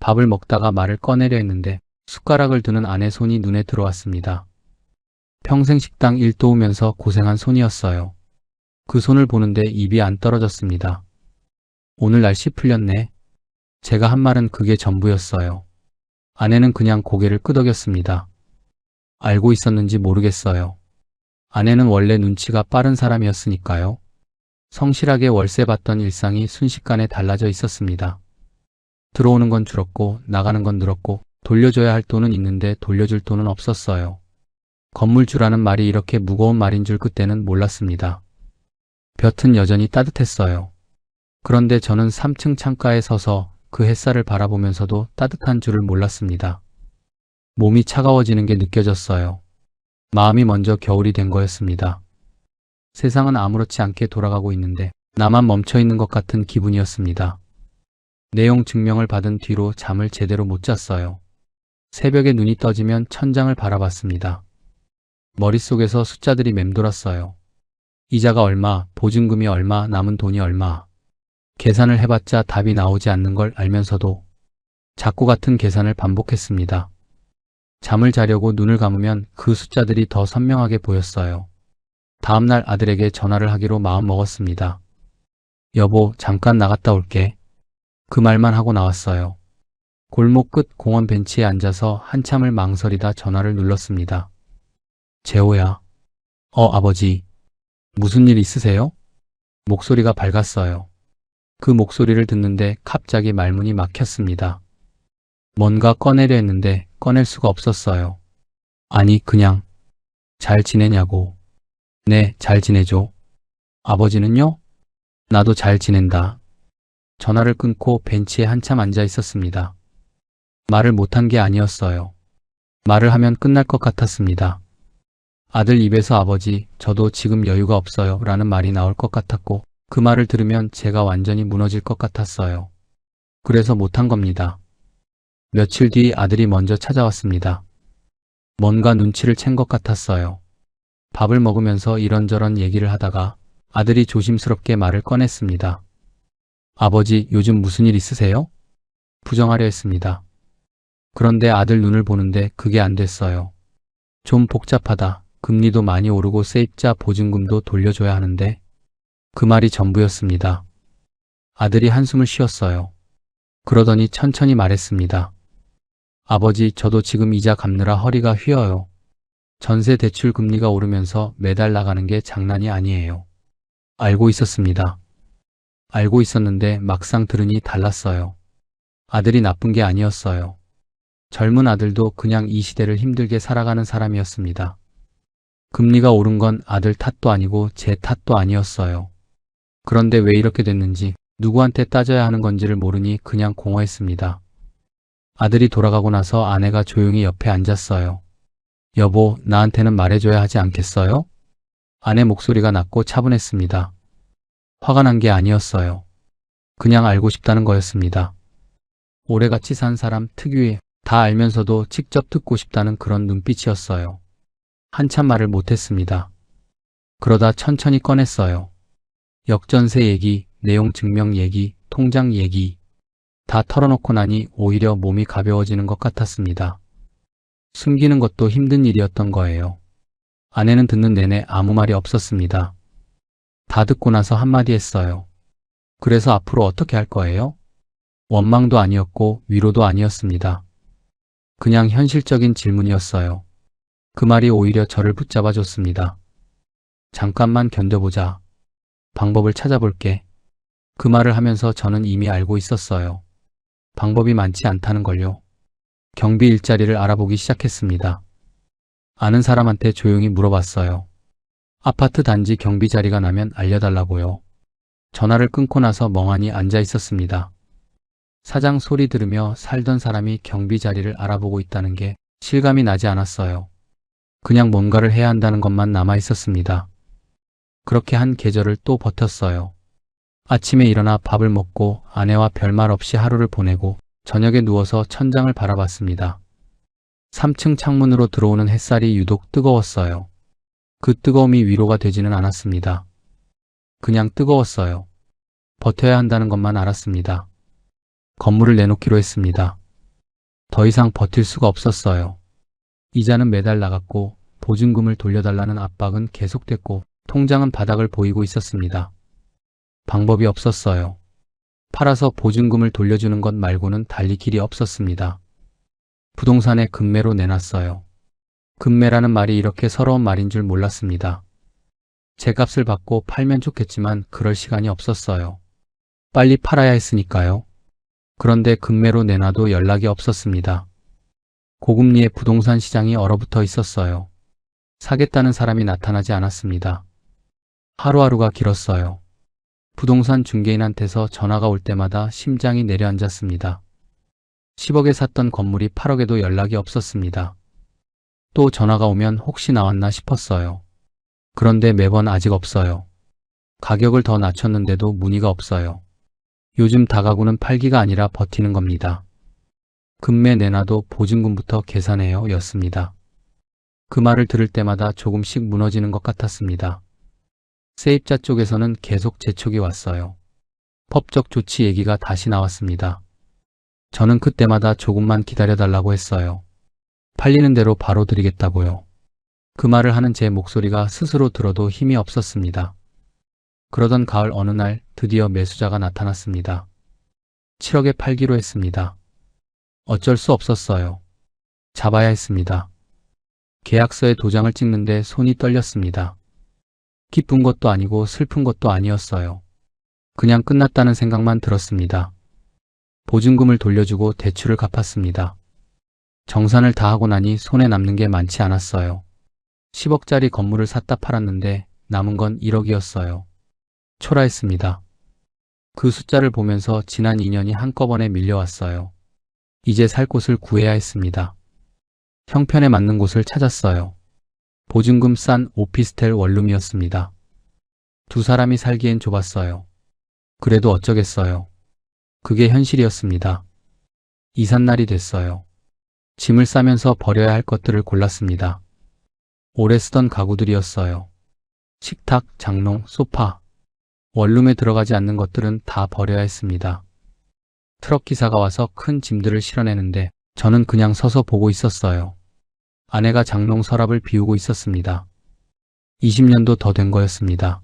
밥을 먹다가 말을 꺼내려 했는데 숟가락을 드는 아내 손이 눈에 들어왔습니다. 평생 식당 일 도우면서 고생한 손이었어요. 그 손을 보는데 입이 안 떨어졌습니다. 오늘 날씨 풀렸네. 제가 한 말은 그게 전부였어요. 아내는 그냥 고개를 끄덕였습니다. 알고 있었는지 모르겠어요. 아내는 원래 눈치가 빠른 사람이었으니까요. 성실하게 월세 받던 일상이 순식간에 달라져 있었습니다. 들어오는 건 줄었고 나가는 건 늘었고 돌려줘야 할 돈은 있는데 돌려줄 돈은 없었어요. 건물주라는 말이 이렇게 무거운 말인 줄 그때는 몰랐습니다. 볕은 여전히 따뜻했어요. 그런데 저는 3층 창가에 서서 그 햇살을 바라보면서도 따뜻한 줄을 몰랐습니다. 몸이 차가워지는 게 느껴졌어요. 마음이 먼저 겨울이 된 거였습니다. 세상은 아무렇지 않게 돌아가고 있는데 나만 멈춰 있는 것 같은 기분이었습니다. 내용 증명을 받은 뒤로 잠을 제대로 못 잤어요. 새벽에 눈이 떠지면 천장을 바라봤습니다. 머릿속에서 숫자들이 맴돌았어요. 이자가 얼마, 보증금이 얼마, 남은 돈이 얼마. 계산을 해봤자 답이 나오지 않는 걸 알면서도 자꾸 같은 계산을 반복했습니다. 잠을 자려고 눈을 감으면 그 숫자들이 더 선명하게 보였어요. 다음날 아들에게 전화를 하기로 마음먹었습니다. 여보, 잠깐 나갔다 올게. 그 말만 하고 나왔어요. 골목 끝 공원 벤치에 앉아서 한참을 망설이다 전화를 눌렀습니다. 재호야. 아버지. 무슨 일 있으세요? 목소리가 밝았어요. 그 목소리를 듣는데 갑자기 말문이 막혔습니다. 뭔가 꺼내려 했는데 꺼낼 수가 없었어요. 아니, 그냥 잘 지내냐고. 네, 잘 지내죠. 아버지는요? 나도 잘 지낸다. 전화를 끊고 벤치에 한참 앉아 있었습니다. 말을 못한 게 아니었어요. 말을 하면 끝날 것 같았습니다. 아들 입에서 아버지, 저도 지금 여유가 없어요 라는 말이 나올 것 같았고 그 말을 들으면 제가 완전히 무너질 것 같았어요. 그래서 못한 겁니다. 며칠 뒤 아들이 먼저 찾아왔습니다. 뭔가 눈치를 챈 것 같았어요. 밥을 먹으면서 이런저런 얘기를 하다가 아들이 조심스럽게 말을 꺼냈습니다. 아버지, 요즘 무슨 일 있으세요? 부정하려 했습니다. 그런데 아들 눈을 보는데 그게 안 됐어요. 좀 복잡하다. 금리도 많이 오르고 세입자 보증금도 돌려줘야 하는데 그 말이 전부였습니다. 아들이 한숨을 쉬었어요. 그러더니 천천히 말했습니다. 아버지, 저도 지금 이자 갚느라 허리가 휘어요. 전세 대출 금리가 오르면서 매달 나가는 게 장난이 아니에요. 알고 있었습니다. 알고 있었는데 막상 들으니 달랐어요. 아들이 나쁜 게 아니었어요. 젊은 아들도 그냥 이 시대를 힘들게 살아가는 사람이었습니다. 금리가 오른 건 아들 탓도 아니고 제 탓도 아니었어요. 그런데 왜 이렇게 됐는지 누구한테 따져야 하는 건지를 모르니 그냥 공허했습니다. 아들이 돌아가고 나서 아내가 조용히 옆에 앉았어요. 여보, 나한테는 말해줘야 하지 않겠어요? 아내 목소리가 낮고 차분했습니다. 화가 난 게 아니었어요. 그냥 알고 싶다는 거였습니다. 오래같이 산 사람 특유의 다 알면서도 직접 듣고 싶다는 그런 눈빛이었어요. 한참 말을 못했습니다. 그러다 천천히 꺼냈어요. 역전세 얘기, 내용 증명 얘기, 통장 얘기 다 털어놓고 나니 오히려 몸이 가벼워지는 것 같았습니다. 숨기는 것도 힘든 일이었던 거예요. 아내는 듣는 내내 아무 말이 없었습니다. 다 듣고 나서 한마디 했어요. 그래서 앞으로 어떻게 할 거예요? 원망도 아니었고 위로도 아니었습니다. 그냥 현실적인 질문이었어요. 그 말이 오히려 저를 붙잡아 줬습니다. 잠깐만 견뎌보자. 방법을 찾아볼게. 그 말을 하면서 저는 이미 알고 있었어요. 방법이 많지 않다는 걸요. 경비 일자리를 알아보기 시작했습니다. 아는 사람한테 조용히 물어봤어요. 아파트 단지 경비 자리가 나면 알려달라고요. 전화를 끊고 나서 멍하니 앉아 있었습니다. 사장 소리 들으며 살던 사람이 경비 자리를 알아보고 있다는 게 실감이 나지 않았어요. 그냥 뭔가를 해야 한다는 것만 남아 있었습니다. 그렇게 한 계절을 또 버텼어요. 아침에 일어나 밥을 먹고 아내와 별말 없이 하루를 보내고 저녁에 누워서 천장을 바라봤습니다. 3층 창문으로 들어오는 햇살이 유독 뜨거웠어요. 그 뜨거움이 위로가 되지는 않았습니다. 그냥 뜨거웠어요. 버텨야 한다는 것만 알았습니다. 건물을 내놓기로 했습니다. 더 이상 버틸 수가 없었어요. 이자는 매달 나갔고 보증금을 돌려달라는 압박은 계속됐고 통장은 바닥을 보이고 있었습니다. 방법이 없었어요. 팔아서 보증금을 돌려주는 것 말고는 달리 길이 없었습니다. 부동산에 급매로 내놨어요. 급매라는 말이 이렇게 서러운 말인 줄 몰랐습니다. 제 값을 받고 팔면 좋겠지만 그럴 시간이 없었어요. 빨리 팔아야 했으니까요. 그런데 급매로 내놔도 연락이 없었습니다. 고금리의 부동산 시장이 얼어붙어 있었어요. 사겠다는 사람이 나타나지 않았습니다. 하루하루가 길었어요. 부동산 중개인한테서 전화가 올 때마다 심장이 내려앉았습니다. 10억에 샀던 건물이 8억에도 연락이 없었습니다. 또 전화가 오면 혹시 나왔나 싶었어요. 그런데 매번 아직 없어요. 가격을 더 낮췄는데도 문의가 없어요. 요즘 다가구는 팔기가 아니라 버티는 겁니다. 급매 내놔도 보증금부터 계산해요 였습니다. 그 말을 들을 때마다 조금씩 무너지는 것 같았습니다. 세입자 쪽에서는 계속 재촉이 왔어요. 법적 조치 얘기가 다시 나왔습니다. 저는 그때마다 조금만 기다려달라고 했어요. 팔리는 대로 바로 드리겠다고요. 그 말을 하는 제 목소리가 스스로 들어도 힘이 없었습니다. 그러던 가을 어느 날 드디어 매수자가 나타났습니다. 7억에 팔기로 했습니다. 어쩔 수 없었어요. 잡아야 했습니다. 계약서에 도장을 찍는데 손이 떨렸습니다. 기쁜 것도 아니고 슬픈 것도 아니었어요. 그냥 끝났다는 생각만 들었습니다. 보증금을 돌려주고 대출을 갚았습니다. 정산을 다 하고 나니 손에 남는 게 많지 않았어요. 10억짜리 건물을 샀다 팔았는데 남은 건 1억이었어요. 초라했습니다. 그 숫자를 보면서 지난 2년이 한꺼번에 밀려왔어요. 이제 살 곳을 구해야 했습니다. 형편에 맞는 곳을 찾았어요. 보증금 싼 오피스텔 원룸이었습니다. 두 사람이 살기엔 좁았어요. 그래도 어쩌겠어요. 그게 현실이었습니다. 이삿날이 됐어요. 짐을 싸면서 버려야 할 것들을 골랐습니다. 오래 쓰던 가구들이었어요. 식탁, 장롱, 소파. 원룸에 들어가지 않는 것들은 다 버려야 했습니다. 트럭 기사가 와서 큰 짐들을 실어내는데 저는 그냥 서서 보고 있었어요. 아내가 장롱 서랍을 비우고 있었습니다. 20년도 더 된 거였습니다.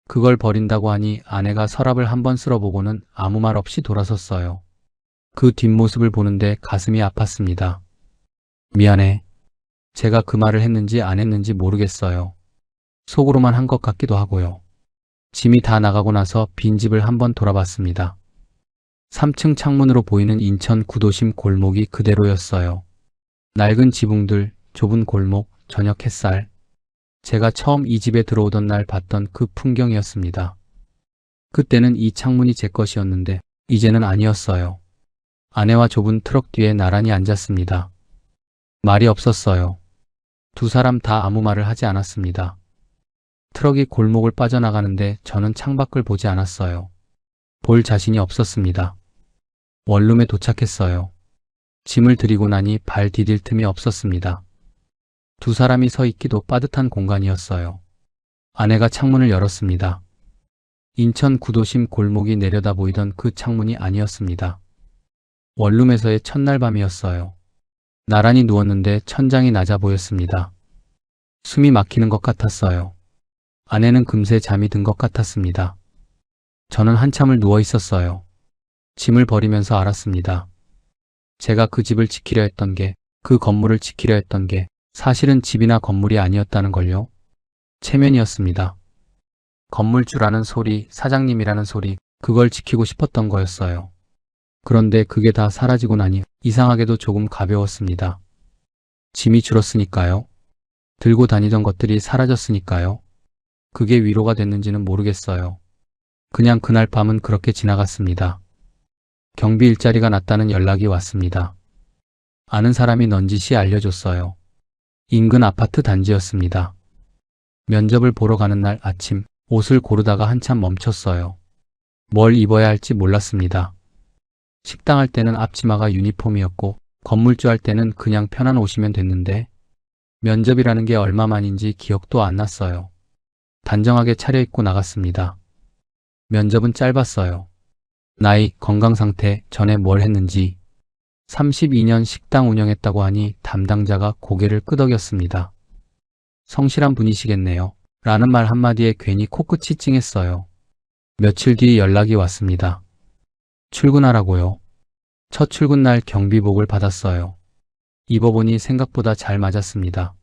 그걸 버린다고 하니 아내가 서랍을 한번 쓸어보고는 아무 말 없이 돌아섰어요. 그 뒷모습을 보는데 가슴이 아팠습니다. 미안해. 제가 그 말을 했는지 안 했는지 모르겠어요. 속으로만 한 것 같기도 하고요. 짐이 다 나가고 나서 빈집을 한번 돌아봤습니다. 3층 창문으로 보이는 인천 구도심 골목이 그대로였어요. 낡은 지붕들, 좁은 골목, 저녁 햇살. 제가 처음 이 집에 들어오던 날 봤던 그 풍경이었습니다. 그때는 이 창문이 제 것이었는데 이제는 아니었어요. 아내와 좁은 트럭 뒤에 나란히 앉았습니다. 말이 없었어요. 두 사람 다 아무 말을 하지 않았습니다. 트럭이 골목을 빠져나가는데 저는 창밖을 보지 않았어요. 볼 자신이 없었습니다. 원룸에 도착했어요. 짐을 들이고 나니 발 디딜 틈이 없었습니다. 두 사람이 서 있기도 빠듯한 공간이었어요. 아내가 창문을 열었습니다. 인천 구도심 골목이 내려다 보이던 그 창문이 아니었습니다. 원룸에서의 첫날 밤이었어요. 나란히 누웠는데 천장이 낮아 보였습니다. 숨이 막히는 것 같았어요. 아내는 금세 잠이 든 것 같았습니다. 저는 한참을 누워 있었어요. 짐을 버리면서 알았습니다. 제가 그 집을 지키려 했던 게, 그 건물을 지키려 했던 게 사실은 집이나 건물이 아니었다는 걸요. 체면이었습니다. 건물주라는 소리, 사장님이라는 소리, 그걸 지키고 싶었던 거였어요. 그런데 그게 다 사라지고 나니 이상하게도 조금 가벼웠습니다. 짐이 줄었으니까요. 들고 다니던 것들이 사라졌으니까요. 그게 위로가 됐는지는 모르겠어요. 그냥 그날 밤은 그렇게 지나갔습니다. 경비 일자리가 났다는 연락이 왔습니다. 아는 사람이 넌지시 알려줬어요. 인근 아파트 단지였습니다. 면접을 보러 가는 날 아침, 옷을 고르다가 한참 멈췄어요. 뭘 입어야 할지 몰랐습니다. 식당 할 때는 앞치마가 유니폼이었고 건물주 할 때는 그냥 편한 옷이면 됐는데 면접이라는 게 얼마만인지 기억도 안 났어요. 단정하게 차려입고 나갔습니다. 면접은 짧았어요. 나이, 건강상태, 전에 뭘 했는지. 32년 식당 운영했다고 하니 담당자가 고개를 끄덕였습니다. 성실한 분이시겠네요. 라는 말 한마디에 괜히 코끝이 찡했어요. 며칠 뒤 연락이 왔습니다. 출근하라고요. 첫 출근날 경비복을 받았어요. 입어보니 생각보다 잘 맞았습니다.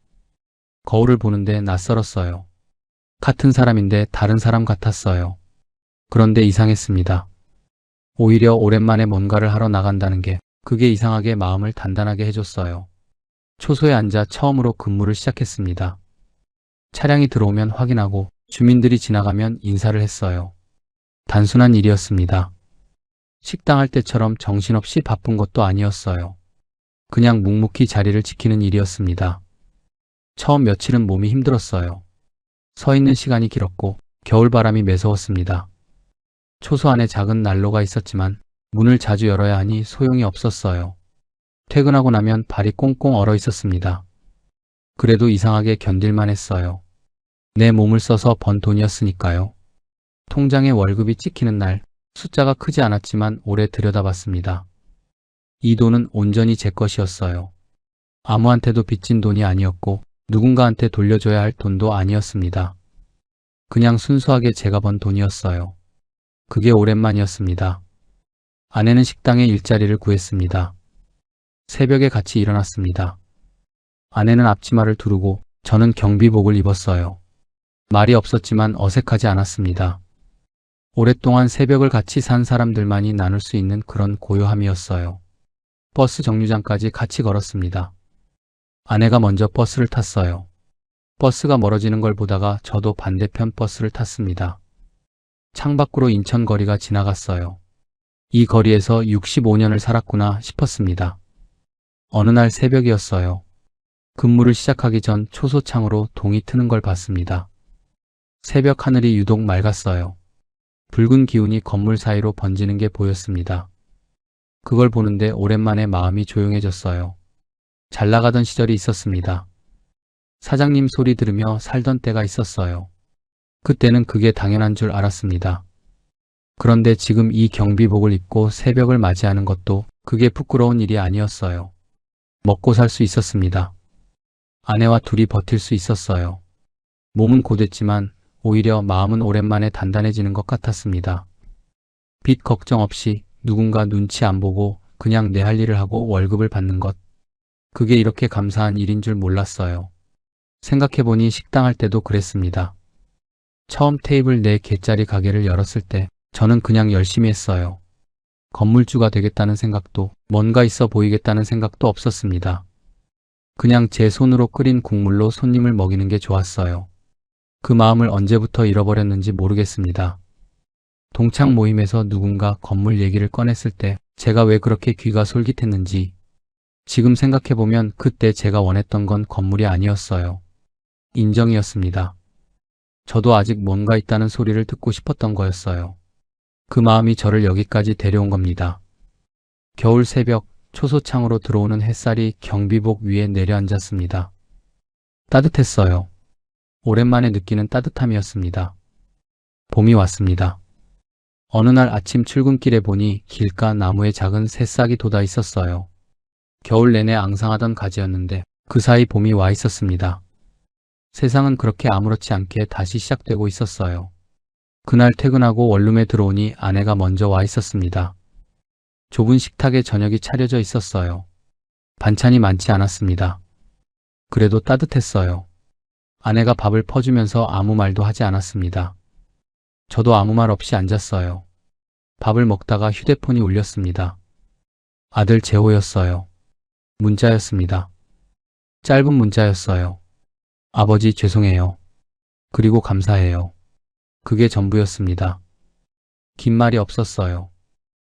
거울을 보는데 낯설었어요. 같은 사람인데 다른 사람 같았어요. 그런데 이상했습니다. 오히려 오랜만에 뭔가를 하러 나간다는 게 그게 이상하게 마음을 단단하게 해줬어요. 초소에 앉아 처음으로 근무를 시작했습니다. 차량이 들어오면 확인하고 주민들이 지나가면 인사를 했어요. 단순한 일이었습니다. 식당 할 때처럼 정신없이 바쁜 것도 아니었어요. 그냥 묵묵히 자리를 지키는 일이었습니다. 처음 며칠은 몸이 힘들었어요. 서 있는 시간이 길었고 겨울바람이 매서웠습니다. 초소 안에 작은 난로가 있었지만 문을 자주 열어야 하니 소용이 없었어요. 퇴근하고 나면 발이 꽁꽁 얼어 있었습니다. 그래도 이상하게 견딜만 했어요. 내 몸을 써서 번 돈이었으니까요. 통장에 월급이 찍히는 날 숫자가 크지 않았지만 오래 들여다봤습니다. 이 돈은 온전히 제 것이었어요. 아무한테도 빚진 돈이 아니었고 누군가한테 돌려줘야 할 돈도 아니었습니다. 그냥 순수하게 제가 번 돈이었어요. 그게 오랜만이었습니다. 아내는 식당에 일자리를 구했습니다. 새벽에 같이 일어났습니다. 아내는 앞치마를 두르고 저는 경비복을 입었어요. 말이 없었지만 어색하지 않았습니다. 오랫동안 새벽을 같이 산 사람들만이 나눌 수 있는 그런 고요함이었어요. 버스 정류장까지 같이 걸었습니다. 아내가 먼저 버스를 탔어요. 버스가 멀어지는 걸 보다가 저도 반대편 버스를 탔습니다. 창밖으로 인천 거리가 지나갔어요. 이 거리에서 65년을 살았구나 싶었습니다. 어느 날 새벽이었어요. 근무를 시작하기 전 초소창으로 동이 트는 걸 봤습니다. 새벽 하늘이 유독 맑았어요. 붉은 기운이 건물 사이로 번지는 게 보였습니다. 그걸 보는데 오랜만에 마음이 조용해졌어요. 잘 나가던 시절이 있었습니다. 사장님 소리 들으며 살던 때가 있었어요. 그때는 그게 당연한 줄 알았습니다. 그런데 지금 이 경비복을 입고 새벽을 맞이하는 것도 그게 부끄러운 일이 아니었어요. 먹고 살 수 있었습니다. 아내와 둘이 버틸 수 있었어요. 몸은 고됐지만 오히려 마음은 오랜만에 단단해지는 것 같았습니다. 빚 걱정 없이 누군가 눈치 안 보고 그냥 내 할 일을 하고 월급을 받는 것. 그게 이렇게 감사한 일인 줄 몰랐어요. 생각해보니 식당 할 때도 그랬습니다. 처음 테이블 4개짜리 가게를 열었을 때 저는 그냥 열심히 했어요. 건물주가 되겠다는 생각도 뭔가 있어 보이겠다는 생각도 없었습니다. 그냥 제 손으로 끓인 국물로 손님을 먹이는 게 좋았어요. 그 마음을 언제부터 잃어버렸는지 모르겠습니다. 동창 모임에서 누군가 건물 얘기를 꺼냈을 때 제가 왜 그렇게 귀가 솔깃했는지 지금 생각해보면 그때 제가 원했던 건 건물이 아니었어요. 인정이었습니다. 저도 아직 뭔가 있다는 소리를 듣고 싶었던 거였어요. 그 마음이 저를 여기까지 데려온 겁니다. 겨울 새벽 초소창으로 들어오는 햇살이 경비복 위에 내려앉았습니다. 따뜻했어요. 오랜만에 느끼는 따뜻함이었습니다. 봄이 왔습니다. 어느 날 아침 출근길에 보니 길가 나무에 작은 새싹이 돋아 있었어요. 겨울 내내 앙상하던 가지였는데 그 사이 봄이 와 있었습니다. 세상은 그렇게 아무렇지 않게 다시 시작되고 있었어요. 그날 퇴근하고 원룸에 들어오니 아내가 먼저 와 있었습니다. 좁은 식탁에 저녁이 차려져 있었어요. 반찬이 많지 않았습니다. 그래도 따뜻했어요. 아내가 밥을 퍼주면서 아무 말도 하지 않았습니다. 저도 아무 말 없이 앉았어요. 밥을 먹다가 휴대폰이 울렸습니다. 아들 재호였어요. 문자였습니다. 짧은 문자였어요. 아버지 죄송해요. 그리고 감사해요. 그게 전부였습니다. 긴 말이 없었어요.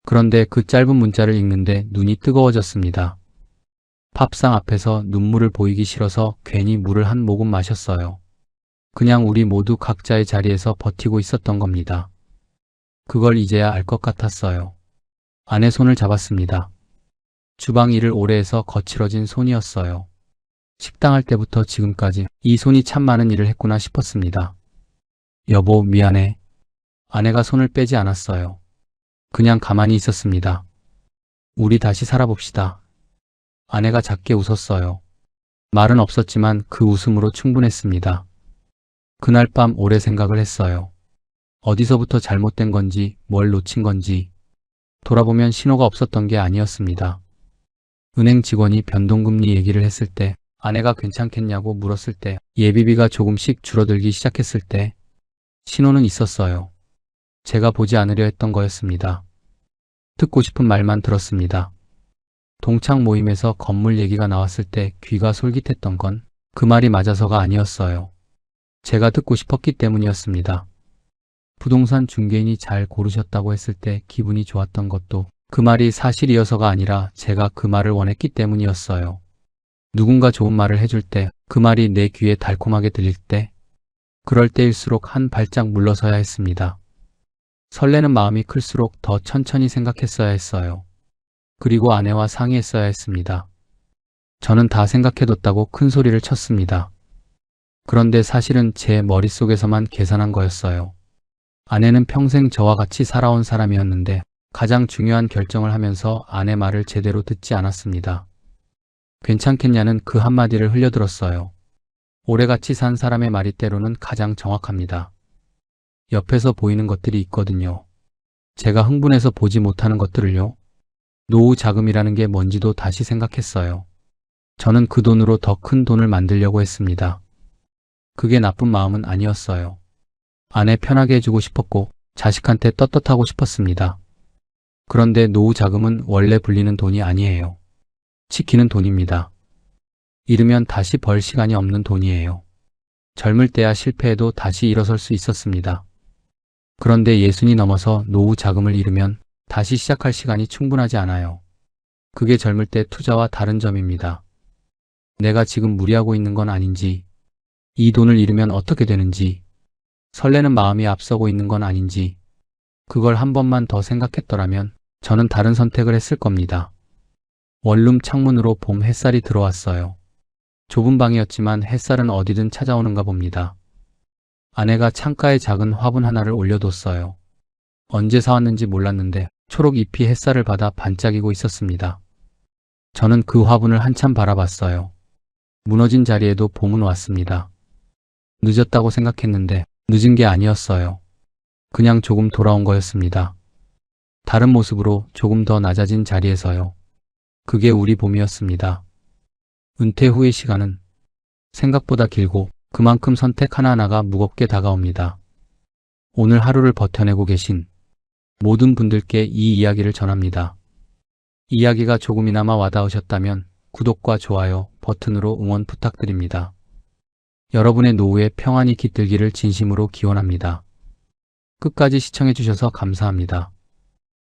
그런데 그 짧은 문자를 읽는데 눈이 뜨거워졌습니다. 밥상 앞에서 눈물을 보이기 싫어서 괜히 물을 한 모금 마셨어요. 그냥 우리 모두 각자의 자리에서 버티고 있었던 겁니다. 그걸 이제야 알 것 같았어요. 아내 손을 잡았습니다. 주방 일을 오래 해서 거칠어진 손이었어요. 식당 할 때부터 지금까지 이 손이 참 많은 일을 했구나 싶었습니다. 여보, 미안해. 아내가 손을 빼지 않았어요. 그냥 가만히 있었습니다. 우리 다시 살아봅시다. 아내가 작게 웃었어요. 말은 없었지만 그 웃음으로 충분했습니다. 그날 밤 오래 생각을 했어요. 어디서부터 잘못된 건지, 뭘 놓친 건지. 돌아보면 신호가 없었던 게 아니었습니다. 은행 직원이 변동금리 얘기를 했을 때, 아내가 괜찮겠냐고 물었을 때, 예비비가 조금씩 줄어들기 시작했을 때, 신호는 있었어요. 제가 보지 않으려 했던 거였습니다. 듣고 싶은 말만 들었습니다. 동창 모임에서 건물 얘기가 나왔을 때 귀가 솔깃했던 건 그 말이 맞아서가 아니었어요. 제가 듣고 싶었기 때문이었습니다. 부동산 중개인이 잘 고르셨다고 했을 때 기분이 좋았던 것도 그 말이 사실이어서가 아니라 제가 그 말을 원했기 때문이었어요. 누군가 좋은 말을 해줄 때, 그 말이 내 귀에 달콤하게 들릴 때, 그럴 때일수록 한 발짝 물러서야 했습니다. 설레는 마음이 클수록 더 천천히 생각했어야 했어요. 그리고 아내와 상의했어야 했습니다. 저는 다 생각해뒀다고 큰 소리를 쳤습니다. 그런데 사실은 제 머릿속에서만 계산한 거였어요. 아내는 평생 저와 같이 살아온 사람이었는데 가장 중요한 결정을 하면서 아내 말을 제대로 듣지 않았습니다. 괜찮겠냐는 그 한마디를 흘려들었어요. 오래같이 산 사람의 말이 때로는 가장 정확합니다. 옆에서 보이는 것들이 있거든요. 제가 흥분해서 보지 못하는 것들을요. 노후 자금이라는 게 뭔지도 다시 생각했어요. 저는 그 돈으로 더 큰 돈을 만들려고 했습니다. 그게 나쁜 마음은 아니었어요. 아내 편하게 해주고 싶었고 자식한테 떳떳하고 싶었습니다. 그런데 노후 자금은 원래 불리는 돈이 아니에요. 지키는 돈입니다. 잃으면 다시 벌 시간이 없는 돈이에요. 젊을 때야 실패해도 다시 일어설 수 있었습니다. 그런데 60이 넘어서 노후 자금을 잃으면 다시 시작할 시간이 충분하지 않아요. 그게 젊을 때 투자와 다른 점입니다. 내가 지금 무리하고 있는 건 아닌지, 이 돈을 잃으면 어떻게 되는지, 설레는 마음이 앞서고 있는 건 아닌지, 그걸 한 번만 더 생각했더라면 저는 다른 선택을 했을 겁니다. 원룸 창문으로 봄 햇살이 들어왔어요. 좁은 방이었지만 햇살은 어디든 찾아오는가 봅니다. 아내가 창가에 작은 화분 하나를 올려뒀어요. 언제 사왔는지 몰랐는데 초록 잎이 햇살을 받아 반짝이고 있었습니다. 저는 그 화분을 한참 바라봤어요. 무너진 자리에도 봄은 왔습니다. 늦었다고 생각했는데 늦은 게 아니었어요. 그냥 조금 돌아온 거였습니다. 다른 모습으로 조금 더 낮아진 자리에서요. 그게 우리 봄이었습니다. 은퇴 후의 시간은 생각보다 길고 그만큼 선택 하나하나가 무겁게 다가옵니다. 오늘 하루를 버텨내고 계신 모든 분들께 이 이야기를 전합니다. 이야기가 조금이나마 와닿으셨다면 구독과 좋아요 버튼으로 응원 부탁드립니다. 여러분의 노후에 평안이 깃들기를 진심으로 기원합니다. 끝까지 시청해주셔서 감사합니다.